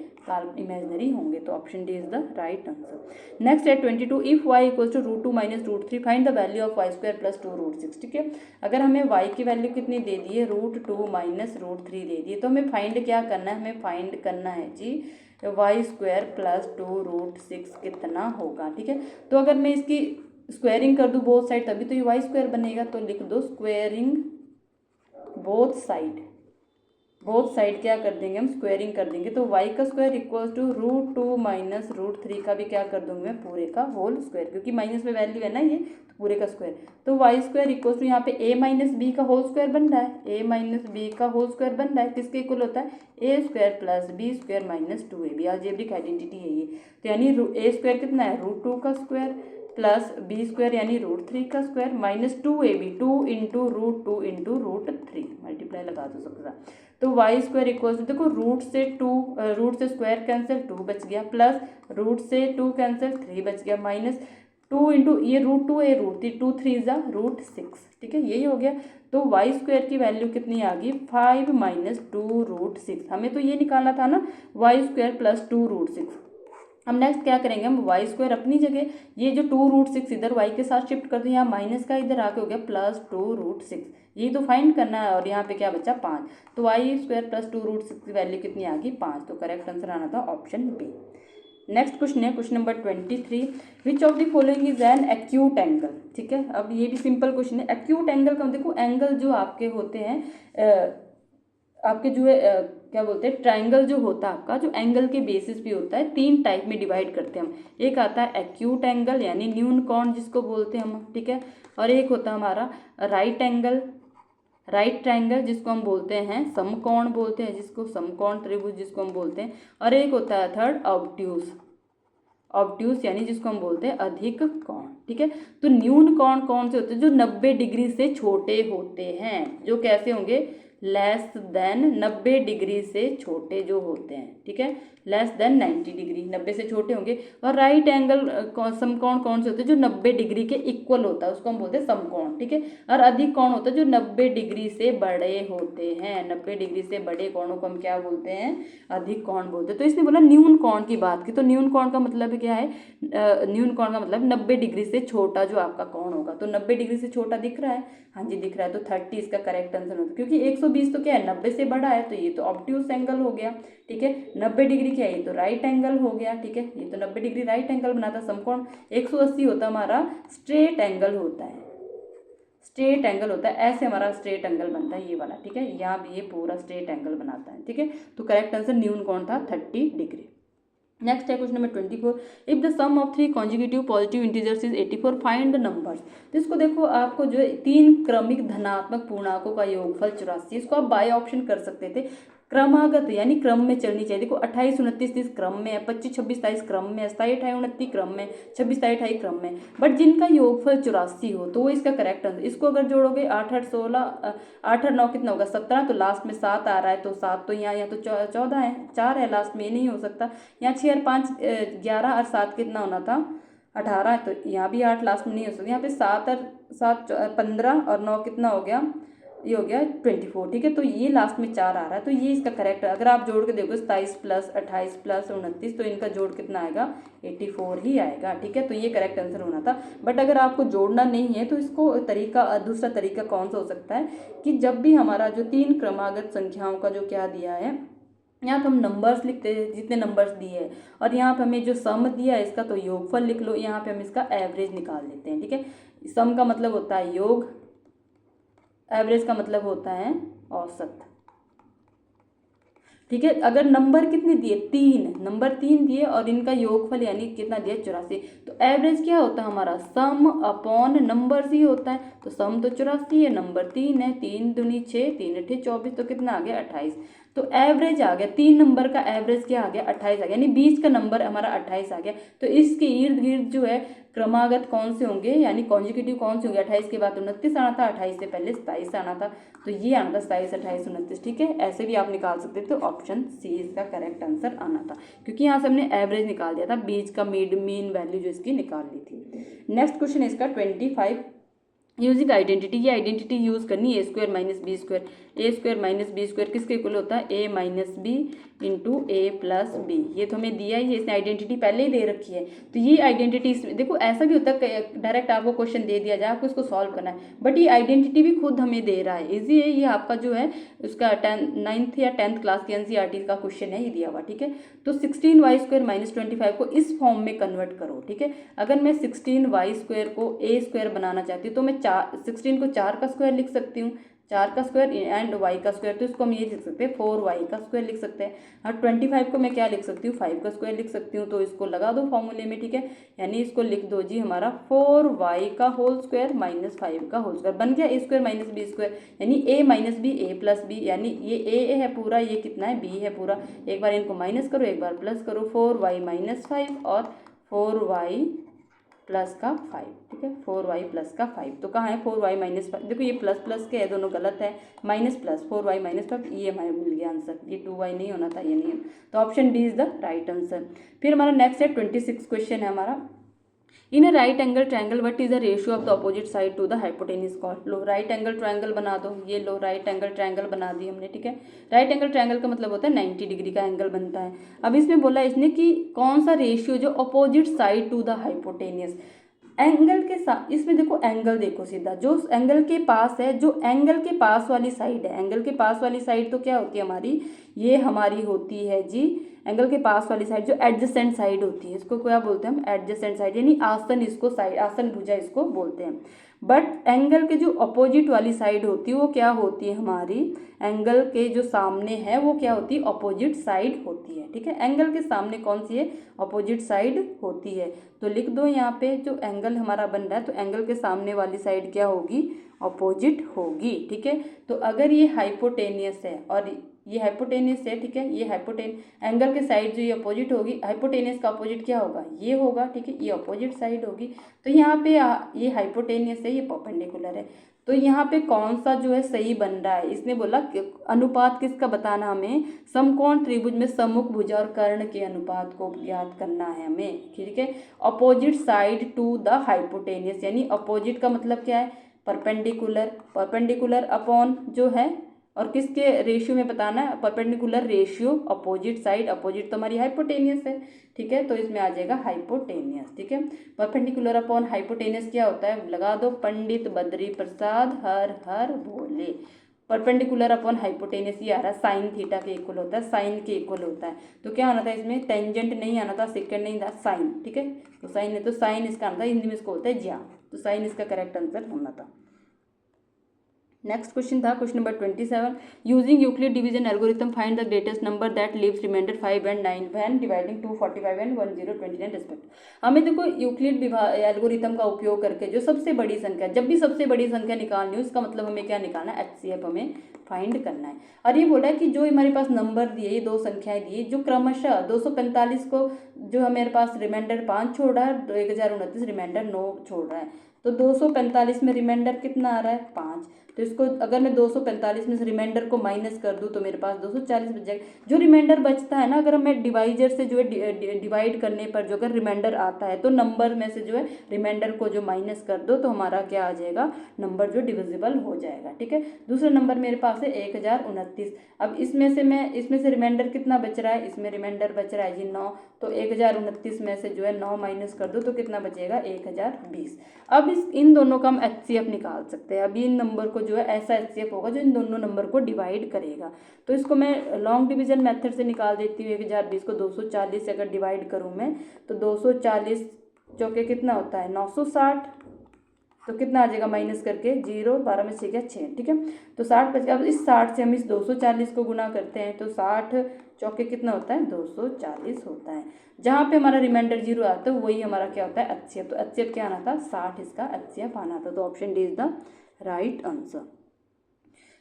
इमेजिनरी होंगे। तो option D is the right answer. Next है 22, if y equals to √2 - √3 find the value of y² + 2√6। ठीक है, अगर हमें y की वैल्यू कितनी दे दी है, √2 - √3 दे दी है, तो हमें फाइंड क्या करना है, हमें फाइंड करना है जी y² + 2√6 कितना होगा। ठीक है, तो अगर मैं इसकी स्क्वायरिंग कर दूँ बोथ साइड तभी तो ये y² बनेगा, तो लिख दो squaring both side. Both side क्या कर देंगे हम, स्क्वायरिंग कर देंगे, तो y का स्क्वायर इक्वल्स टू √2 - √3 का भी क्या कर दूंगी मैं, पूरे का होल स्क्वायर, क्योंकि माइनस में वैल्यू है ना ये, तो पूरे का स्क्वायर। तो y² इक्वल्स टू यहाँ पे a - b का होल स्क्वायर बन रहा है, a - b का होल स्क्वायर बन रहा है, किसके इक्वल होता है, a² + b² - 2ab। Algebraic identity है ये। तो यानी a² कितना है, √2 का स्क्वायर प्लस b² यानी √3 का स्क्वायर माइनस 2ab, 2 × √2 × √3, मल्टीप्लाई लगा दो सबके साथ। तो y² इक्वल्स, देखो रूट से स्क्वायर कैंसिल, 2 बच गया, प्लस रूट से 2 कैंसिल, 3 बच गया, माइनस 2 × ये √2 है, √3, 2 3 = √6। ठीक है, यही हो गया। तो y² की वैल्यू कितनी आ गई, 5 - 2√6। हमें तो ये निकालना था ना, y² + 2√6। हम नेक्स्ट क्या करेंगे, हम y² अपनी जगह, ये जो 2√6 इधर y के साथ शिफ्ट कर दो, यहाँ माइनस का इधर आके हो गया +2√6, यही तो फाइंड करना है। और यहाँ पे क्या बचा, 5। तो y² + 2√6 की वैल्यू कितनी आ गई, 5। तो करेक्ट आंसर आना था ऑप्शन बी। नेक्स्ट क्वेश्चन है question number 23, which of the following is an acute angle. ठीक है, अब ये भी सिंपल क्वेश्चन है। एक्यूट एंगल का देखो, एंगल जो आपके होते हैं आपके जो है क्या बोलते हैं, ट्राइंगल जो होता है आपका, जो एंगल के बेसिस पे होता है, 3 टाइप में डिवाइड करते हैं हम। एक आता है एक्यूट एंगल यानी न्यून कोण जिसको बोलते हैं हम, ठीक है, और एक होता है हमारा राइट एंगल, राइट ट्राइंगल जिसको हम बोलते हैं समकोण बोलते हैं, जिसको समकोण त्रिभुज जिसको हम बोलते हैं, और एक होता है थर्ड ऑब्ट्यूज, ऑब्ट्यूस यानी जिसको हम बोलते हैं अधिक कोण, ठीक है। तो न्यून कोण कौन से होते हैं? जो 90 डिग्री से छोटे होते हैं, जो कैसे होंगे? लेस देन 90 डिग्री से छोटे जो होते हैं, ठीक है, लेस देन 90 डिग्री, 90 से छोटे होंगे। और राइट एंगल समकोण कौन से होते हैं? जो 90 डिग्री के इक्वल होता है उसको हम बोलते हैं समकोण, ठीक है। और अधिक कोण होता है जो 90 डिग्री से बड़े होते हैं, 90 डिग्री से बड़े कोणों को हम क्या बोलते हैं? अधिक कोण बोलते हैं। तो इसने बोला न्यून कोण की बात की, तो न्यून कोण का मतलब क्या है? न्यून कोण का मतलब 90 डिग्री से छोटा जो आपका कोण होगा। तो 90 डिग्री से छोटा दिख रहा है, हाँ जी दिख रहा है, तो 30 इसका करेक्ट आंसर होता है, क्योंकि 120 तो क्या है? 90 से बड़ा है, तो ये तो ऑब्ट्यूस एंगल हो गया, ठीक है। 90 डिग्री क्या है? ये तो राइट एंगल हो गया, ठीक है, ये तो 90 डिग्री राइट एंगल बनाता है। समकोण 180 होता है हमारा स्ट्रेट एंगल होता है, स्ट्रेट एंगल होता है, ऐसे हमारा स्ट्रेट एंगल बनता है ये वाला, ठीक है। यहाँ भी ये पूरा स्ट्रेट एंगल बनाता है, ठीक है। तो करेक्ट आंसर न्यून कोण था 30 डिग्री। नेक्स्ट है question number 24। If the sum of 3 consecutive positive integers is 84, find the numbers. तो इसको देखो, आपको जो है 3 क्रमिक धनात्मक पूर्णांकों का योगफल 84, इसको आप बाय ऑप्शन कर सकते थे। क्रमागत यानी क्रम में चलनी चाहिए। देखो 28, 29, 30 क्रम में है, 25, 26, 27 क्रम में है, 27, 28, 29 क्रम में, 26, 27, 28 क्रम में। बट जिनका योगफल 84 हो तो वो इसका करेक्ट आंसर। इसको अगर जोड़ोगे 8, 8, 16, 8 और 9 कितना होगा? 17, तो लास्ट में 7 आ रहा है, तो 7 तो यहाँ तो 14 है, 4 है लास्ट में, ये नहीं हो सकता। यहाँ 6 और 5 11 और 7 कितना होना था? 18 है, तो यहाँ भी 8 लास्ट में नहीं हो सकता। यहाँ पे 7 और 7 15 और 9 कितना हो गया? ये हो गया 24, ठीक है। तो ये लास्ट में 4 आ रहा है, तो ये इसका करेक्ट है। अगर आप जोड़ के देखो 27 प्लस 28 प्लस 29, तो इनका जोड़ कितना आएगा? 84 ही आएगा, ठीक है। तो ये करेक्ट आंसर होना था। बट अगर आपको जोड़ना नहीं है तो इसको दूसरा तरीका कौन सा हो सकता है कि जब भी हमारा जो 3 क्रमागत संख्याओं का जो क्या दिया है, यहाँ पे हम नंबर्स लिखते हैं जितने नंबर्स दिए हैं, और यहाँ पे हमें जो सम दिया है इसका तो योगफल लिख लो, यहाँ पे हम इसका एवरेज निकाल लेते हैं, ठीक है। सम का मतलब होता है योग, एवरेज का मतलब होता है औसत, ठीक है। अगर नंबर कितने दिए? 3 नंबर 3 दिए और इनका योगफल यानी कितना दिया? 84, तो एवरेज क्या होता है हमारा? सम अपॉन नंबर्स ही होता है। तो सम तो 84 है, नंबर 3 है, 3 दूनी 6, 3 अठे 24, तो कितना आ गया? 28। तो एवरेज आ गया, 3 नंबर का एवरेज क्या आ गया? 28 आ गया, यानी बीच का नंबर हमारा 28 आ गया। तो इसके इर्द गिर्द जो है क्रमागत कौन से होंगे यानी कॉन्जिक्यूटिव कौन से होंगे? 28 के बाद 29 आना था, 28 से पहले 27 आना था, तो ये आना था 27, 28, 29, ठीक है। ऐसे भी आप निकाल सकते थे, तो ऑप्शन सी इसका करेक्ट आंसर आना था, क्योंकि यहाँ से हमने एवरेज निकाल दिया था, बीच का मीन वैल्यू जो इसकी निकाल ली थी। नेक्स्ट क्वेश्चन है इसका 25। यूजिंग आइडेंटिटी, ये आइडेंटिटी यूज करनी है, A² - B², A² - B² किसके इक्वल होता है? A - B into A+B। ये तो हमें दिया ही है, इसने आइडेंटिटी पहले ही दे रखी है। तो ये आइडेंटिटी देखो, ऐसा भी होता है डायरेक्ट आपको क्वेश्चन दे दिया जाए, आपको इसको सॉल्व करना है, बट ये आइडेंटिटी भी खुद हमें दे रहा है। इजी है ये, आपका जो है उसका 9th या 10th क्लास के NCERT का क्वेश्चन है, ये दिया हुआ, ठीक है। तो 16y² - 25 को इस फॉर्म में कन्वर्ट करो, ठीक है। अगर मैं 16y² को A² बनाना चाहती हूँ तो मैं 16 को 4 का स्क्वायर लिख सकती हूँ, 4 का स्क्वायर एंड y का स्क्वायर, तो इसको हम ये लिख सकते हैं 4y का स्क्वायर लिख सकते हैं। और 25 को मैं क्या लिख सकती हूँ? 5 का स्क्वायर लिख सकती हूँ, तो इसको लगा दो फॉर्मूले में, ठीक है। यानी इसको लिख दो जी हमारा 4y का होल स्क्वायर माइनस 5 का होल स्क्वायर, बन गया A² - B², यानी A - B A+B, यानी ये A है पूरा, ये कितना है? B है पूरा। एक बार इनको माइनस करो, एक बार प्लस करो, 4y - 5 और 4y प्लस का 5, ठीक है, 4y प्लस का 5। तो कहाँ है 4y - 5? देखो ये प्लस प्लस के है, दोनों गलत है, माइनस प्लस 4y - 5, ये हमारे मिल गया आंसर। ये 2y नहीं होना था, ये नहीं है, तो option D is the right answer. फिर हमारा नेक्स्ट है 26 क्वेश्चन है हमारा। In a right angle triangle what is the ratio of the opposite side to the hypotenuse cord. लो राइट एंगल ट्रायंगल बना दो, ये लो राइट एंगल ट्रायंगल बना दी हमने, ठीक है। राइट एंगल ट्रायंगल का मतलब होता है 90 डिग्री का एंगल बनता है। अब इसमें बोला इसने कि कौन सा रेशियो जो opposite side to the hypotenuse, angle के साथ, इसमें देखो एंगल देखो सीधा जो एंगल के पास है, जो एंगल के पास वाली साइड है, एंगल के पास वाली साइड तो क्या होती है हमारी? ये हमारी होती है जी एंगल के पास वाली साइड जो एडजेसेंट साइड होती है, इसको क्या बोलते हैं हम? एडजेसेंट साइड, यानी आसन, इसको साइड, आसन भुजा इसको बोलते हैं। बट एंगल के जो अपोजिट वाली साइड होती है वो क्या होती है हमारी? एंगल के जो सामने है वो क्या होती है? अपोजिट साइड होती है, ठीक है। एंगल के सामने कौन सी है? अपोजिट साइड होती है। तो लिख दो यहाँ पे जो एंगल हमारा बन रहा है, तो एंगल के सामने वाली साइड क्या होगी? अपोजिट होगी, ठीक है। तो अगर ये हाइपोटेनियस है और ये हाइपोटेनियस है, ठीक है, ये एंगल के साइड जो ये अपोजिट होगी, हाइपोटेनियस का अपोजिट क्या होगा, ये होगा, ठीक है, ये अपोजिट साइड होगी। तो यहाँ पे ये हाइपोटेनियस है, ये परपेंडिकुलर है। तो यहाँ पे कौन सा जो है सही बन रहा है, इसने बोला अनुपात किसका बताना हमें, समकोण त्रिभुज में सम्मुख भुजा और कर्ण के अनुपात को ज्ञात करना है हमें, ठीक है। Opposite side to the hypotenuse, यानी अपोजिट का मतलब क्या है, परपेंडिकुलर, परपेंडिकुलर अपॉन जो है, और किसके रेशियो में बताना है, perpendicular ratio opposite side, opposite तो हमारी हाइपोटेनियस है, ठीक है, तो इसमें आ जाएगा हाइपोटेनियस, ठीक है। परपेंडिकुलर अपॉन हाइपोटेनियस क्या होता है, लगा दो, पंडित बद्री प्रसाद हर हर भोले। परपेंडिकुलर अपॉन हाइपोटेनियस ये आ रहा है साइन थीटा के इक्वल होता है, साइन के इक्वल होता है। तो क्या आना था इसमें, टेंजेंट नहीं आना था, सेकंड नहीं था, साइन, ठीक है, तो साइन है, तो साइन इसका आना था, हिंदी में इसको बोलते हैं ज्या, तो साइन इसका करेक्ट आंसर होना था। नेक्स्ट क्वेश्चन था question number 27, using Euclid division algorithm find the greatest number that leaves remainder 5 and 9 when dividing 245 and 1029 respect. हमें देखो यूक्लिड एल्गोरिथम का उपयोग करके जो सबसे बड़ी संख्या, जब भी सबसे बड़ी संख्या निकालनी हो, इसका मतलब हमें क्या निकालना है, HCF हमें फाइंड करना है। और ये बोला है कि जो हमारे पास नंबर दिए, ये दो संख्याएं दी जो क्रमशः 245 को जो हमारे पास रिमाइंडर 5 छोड़ रहा है, 1029 रिमाइंडर 9 छोड़ रहा है, तो 245 में रिमाइंडर कितना आ रहा है, 5। तो इसको अगर मैं 245 में से रिमाइंडर को माइनस कर दूं तो मेरे पास 240 बच जाएगा। जो रिमाइंडर बचता है ना, अगर मैं डिवाइजर से जो है डिवाइड करने पर जो अगर रिमाइंडर आता है, तो नंबर में से जो है रिमाइंडर को जो माइनस कर दो तो हमारा क्या आ जाएगा, नंबर जो डिविजिबल हो जाएगा, ठीक है। दूसरा नंबर मेरे पास है 1029। अब इसमें से रिमाइंडर कितना बच रहा है, इसमें रिमाइंडर बच रहा है जी 9, तो 1029 में से जो है 9 माइनस कर दो तो कितना बचेगा, 1020। अब इन दोनों का हम HCF निकाल सकते हैं। अभी इन नंबर को जो है ऐसा HCF होगा जो इन दोनों नंबर को डिवाइड करेगा। तो इसको मैं लॉन्ग डिवीजन मेथड से निकाल देती हूँ। 1020 को 240 से अगर डिवाइड करूँ मैं, तो 240 चौके कितना होता है, 960, तो कितना आ जाएगा माइनस करके 0, 12 में 6 6, ठीक है, तो 60 बच गया। अब इस 60 से हम इस 240 को गुना करते हैं, तो 60 चौके कितना होता है, 240 होता है। जहाँ पे हमारा रिमाइंडर 0 आता है वही हमारा क्या होता है, HCF। तो HCF क्या आना था, 60 इसका HCF आना था। तो option D is the right answer.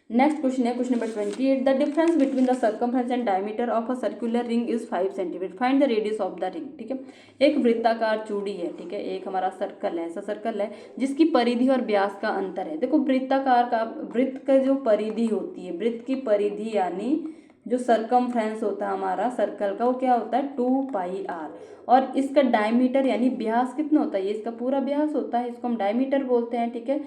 Next question है question number 28, the difference between the circumference and diameter of a circular ring is 5 centimetre, find the radius of the ring, ठीक है। एक वृत्ताकार चूड़ी है, ठीक है, एक हमारा सर्कल है, ऐसा सर्कल है जिसकी परिधि और व्यास का अंतर है। देखो वृत्ताकार का, वृत्त का जो परिधि होती है, वृत्त की परिधि यानी जो सर्कमफ्रेंस होता है हमारा सर्कल का, वो क्या होता है 2πr, और इसका डायमीटर यानी व्यास कितना होता है, ये इसका पूरा व्यास होता है, इसको हम डायमीटर बोलते हैं, ठीक है।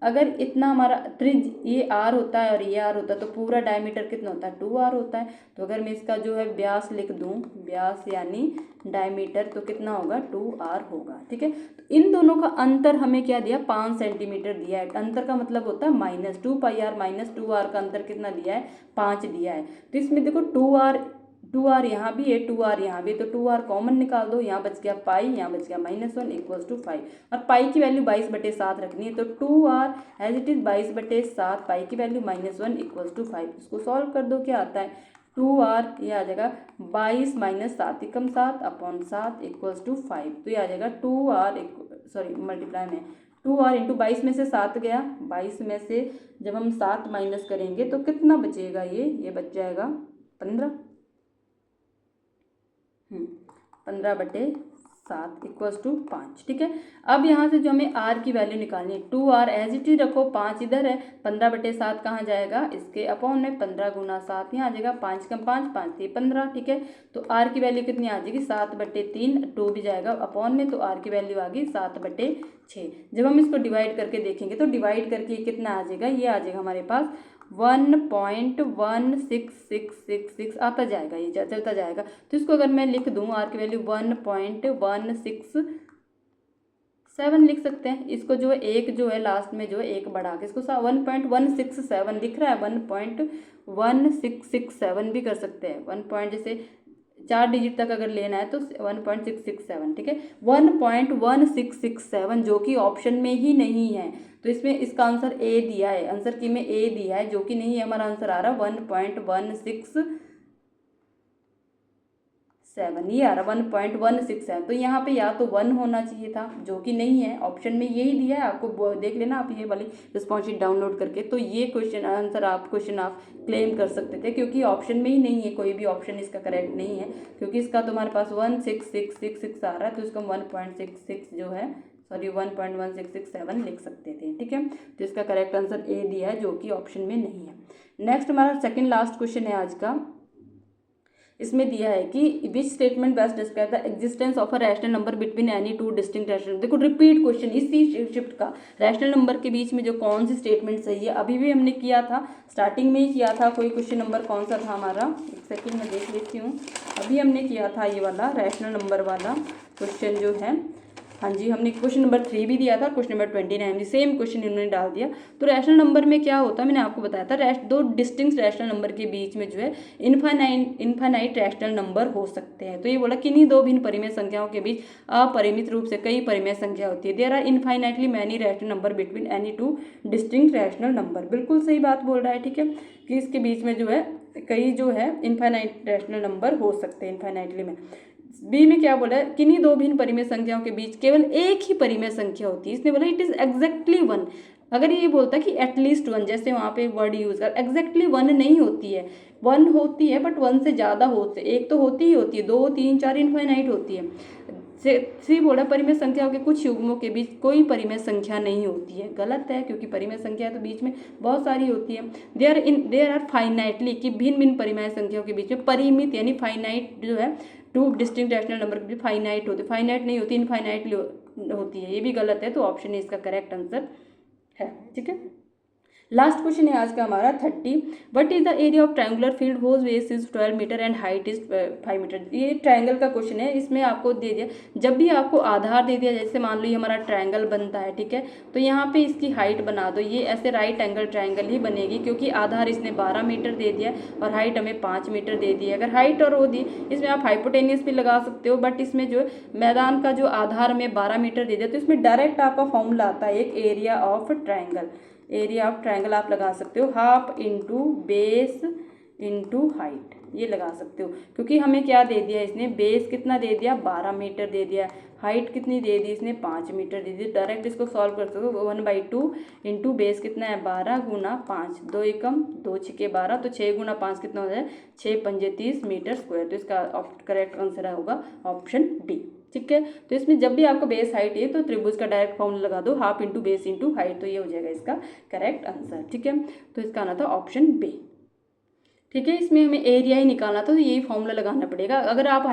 अगर इतना हमारा त्रिज्य ये r होता है और ये r होता है, तो पूरा डायमीटर कितना होता है, 2r होता है। तो अगर मैं इसका जो है व्यास लिख दूं, व्यास यानी डायमीटर, तो कितना होगा, 2r होगा, ठीक है। तो इन दोनों का अंतर हमें क्या दिया, 5 सेंटीमीटर दिया है। अंतर का मतलब होता है माइनस 2πr माइनस 2r का अंतर कितना दिया है, 5 दिया है। तो इसमें देखो 2r यहाँ भी है, 2r यहाँ भी, तो 2r कॉमन निकाल दो, यहाँ बच गया पाई, यहाँ बच गया -1 इक्वल्स टू 5, और पाई की वैल्यू 22/7 रखनी है। तो 2r एज इट इज 22/7, पाई की वैल्यू -1 इक्वल्स टू 5। इसको सॉल्व कर दो, क्या आता है 2r, ये आ जाएगा 22 - 7 = 7 अपॉन 7 इक्वल्स टू 5। तो ये आ जाएगा 2r सॉरी मल्टीप्लाई में 2r इंटू 22 में से 7 गया, 22 में से जब हम 7 माइनस करेंगे तो कितना बचेगा, ये बच जाएगा 15, 15/7 इक्वल्स टू 5, ठीक है। अब यहाँ से जो हमें r की वैल्यू निकालनी है, 2r एज इट इज रखो, 5 इधर है, 15/7 कहाँ जाएगा, इसके अपॉन में 15 × 7 यहाँ आ जाएगा, 5 कम 5 5 3 15, ठीक है। तो r की वैल्यू कितनी आ जाएगी, 7/3, 2 भी जाएगा अपॉन में, तो r की वैल्यू आ गई 7/6। जब हम इसको डिवाइड करके देखेंगे तो डिवाइड करके कितना आ जाएगा, ये आ जाएगा हमारे पास 1.1666 आता जाएगा, ये चलता जाएगा। तो इसको अगर मैं लिख दूं, r की वैल्यू 1.167 लिख सकते हैं। इसको जो है एक जो है लास्ट में जो है एक बढ़ा के इसको 1.167 दिख रहा है, 1.1667 भी कर सकते हैं। 1 पॉइंट जैसे 4 डिजिट तक अगर लेना है तो 1.667, ठीक है, 1.1667 जो कि ऑप्शन में ही नहीं है। तो इसमें इसका आंसर ए दिया है, आंसर की में ए दिया है, जो कि नहीं है। हमारा आंसर आ रहा है 7 ये आ रहा 1.167। तो यहाँ पे या तो 1 होना चाहिए था, जो कि नहीं है, ऑप्शन में यही दिया है आपको, देख लेना आप ये वाली रिस्पॉन्स शीट डाउनलोड करके। तो ये क्वेश्चन आंसर आप क्लेम कर सकते थे, क्योंकि ऑप्शन में ही नहीं है, कोई भी ऑप्शन इसका करेक्ट नहीं है, क्योंकि इसका तुम्हारे पास 16666 आ रहा है, तो इसका 1.66 जो है, सॉरी 1.1667 लिख सकते थे, ठीक है। तो इसका करेक्ट आंसर ए दिया है, जो कि ऑप्शन में नहीं है। नेक्स्ट हमारा सेकंड लास्ट क्वेश्चन है आज का। इसमें दिया है कि which statement best describe the existence of a rational number between any two distinct rational. देखो रिपीट क्वेश्चन इसी शिफ्ट का, रैशनल नंबर के बीच में जो कौन सी स्टेटमेंट सही है, अभी भी हमने किया था, स्टार्टिंग में ही किया था। कोई क्वेश्चन नंबर कौन सा था हमारा, एक सेकेंड में देख लेती हूँ। अभी हमने किया था ये वाला रैशनल नंबर वाला क्वेश्चन जो है, हाँ जी, हमने क्वेश्चन नंबर 3 भी दिया था, क्वेश्चन नंबर 29 भी सेम क्वेश्चन इन्होंने डाल दिया। तो रैशनल नंबर में क्या होता है, मैंने आपको बताया था, दो डिस्टिंक्ट रैशनल नंबर के बीच में जो है इनफाइनाइट रैशनल नंबर हो सकते हैं। तो ये बोला किन्हीं दो भिन्न परिमेय संख्याओं के बीच अपरिमित रूप से कई परिमेय संख्या होती है। There are infinitely many rational number between any two distinct rational number. बिल्कुल सही बात बोल रहा है, ठीक है, कि इसके बीच में जो है कई जो है इनफाइनाइट रैशनल नंबर हो सकते हैं इनफाइनाइटली में। बी में क्या बोला है, किन्हीं दो भिन्न परिमेय संख्याओं के बीच केवल एक ही परिमेय संख्या होती है। इसने बोला इट इज एग्जैक्टली 1। अगर ये बोलता कि एटलीस्ट 1, जैसे वहाँ पे वर्ड यूज कर, एग्जैक्टली 1 नहीं होती है, 1 होती है बट 1 से ज़्यादा होते, एक तो होती ही होती है, 2 3 4 इनफाइनाइट होती है। सी बोला परिमेय संख्याओं के कुछ युग्मों के बीच कोई परिमेय संख्या नहीं होती है। गलत है, क्योंकि परिमेय संख्या तो बीच में बहुत सारी होती है। देयर आर फाइनाइटली, कि भिन्न भिन्न परिमेय संख्याओं के बीच में परिमित यानी फाइनाइट जो है टू डिस्टिंक्ट रैशनल नंबर के बीच फाइनाइट होती, फाइनाइट नहीं होती, इनफाइनाइटली होती है। ये भी गलत है, तो ऑप्शन इसका करेक्ट आंसर है, ठीक है। लास्ट क्वेश्चन है आज का हमारा 30। What is the area of triangular field whose base is 12 metre and height is 5 metre. ये ट्रायंगल का क्वेश्चन है, इसमें आपको दे दिया, जब भी आपको आधार दे दिया, जैसे मान लो ये हमारा ट्रायंगल बनता है, ठीक है, तो यहाँ पे इसकी हाइट बना दो, ये ऐसे राइट एंगल ट्रायंगल ही बनेगी, क्योंकि आधार इसने 12 मीटर दे दिया और हाइट हमें 5 मीटर दे दी है। अगर हाइट और वो दी, इसमें आप हाइपोटेनियस भी लगा सकते हो, बट इसमें जो मैदान का जो आधार में 12 मीटर दे दिया, तो इसमें डायरेक्ट आपका फॉर्मूला आता है एक area of triangle. Area of triangle आप लगा सकते हो half into base into height, ये लगा सकते हो, क्योंकि हमें क्या दे दिया इसने, बेस कितना दे दिया 12 मीटर दे दिया, हाइट कितनी दे दी इसने 5 मीटर दे दी। डायरेक्ट इसको सॉल्व कर सकते हो, 1/2 इंटू बेस कितना है 12 गुना 5, 2 एकम 2 छिके 12, तो 6 गुना 5 कितना हो जाए 6 पंजे 30 मीटर स्क्वायर। तो इसका करेक्ट आंसर होगा ऑप्शन डी, ठीक है। तो इसमें जब भी आपको बेस हाइट है तो त्रिभुज का डायरेक्ट फॉर्मूला लगा दो, half into base into height, तो ये हो जाएगा इसका करेक्ट आंसर, ठीक है। तो इसका आना था ऑप्शन बी, ठीक है। इसमें हमें एरिया ही निकालना था, तो यही फॉर्मूला लगाना पड़ेगा। अगर आप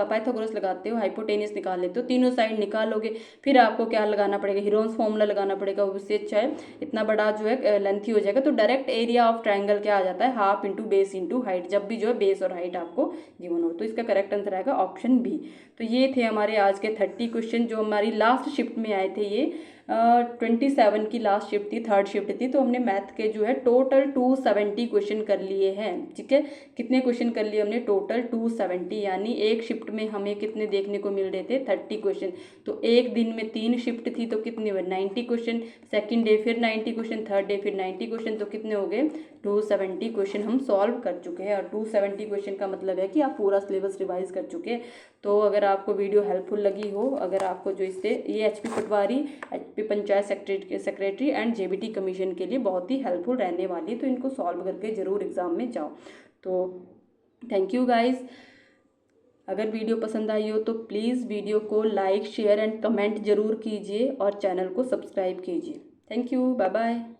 पाइथागोरस लगाते हो, हाइपोटेनियस निकाल लेते हो, तीनों साइड निकालोगे, फिर आपको क्या लगाना पड़ेगा, हीरोन्स फॉर्मूला लगाना पड़ेगा, उससे अच्छा है, इतना बड़ा जो है लेंथी हो जाएगा। तो डायरेक्ट एरिया ऑफ ट्रायंगल क्या आ जाता है, half into base into height, जब भी जो है बेस और हाइट आपको गिवन हो। तो इसका करेक्ट आंसर आएगा ऑप्शन बी। तो ये थे हमारे आज के 30 क्वेश्चन जो हमारी लास्ट शिफ्ट में आए थे। ये 27 की लास्ट शिफ्ट थी, थर्ड शिफ्ट थी, तो हमने मैथ के जो है टोटल 270 क्वेश्चन कर लिए हैं, ठीक है। कितने क्वेश्चन कर लिए हमने, टोटल 270, यानी एक शिफ्ट में हमें कितने देखने को मिल रहे थे 30 क्वेश्चन। तो एक दिन में 3 शिफ्ट थी, तो कितने हुए 90 क्वेश्चन, सेकेंड डे फिर 90 क्वेश्चन, थर्ड डे फिर 90 क्वेश्चन, तो कितने हो गए 270 क्वेश्चन हम सॉल्व कर चुके हैं। और 270 क्वेश्चन का मतलब है कि आप पूरा सिलेबस रिवाइज कर चुके हैं। तो अगर आपको वीडियो हेल्पफुल लगी हो, अगर आपको जो इससे ये HP Patwari, HP panchayat secretary and JBT commission के लिए बहुत ही हेल्पफुल रहने वाली है, तो इनको सॉल्व करके ज़रूर एग्ज़ाम में जाओ। तो थैंक यू गाइस। अगर वीडियो पसंद आई हो तो प्लीज़ वीडियो को लाइक शेयर एंड कमेंट ज़रूर कीजिए और चैनल को सब्सक्राइब कीजिए। Thank you, bye bye.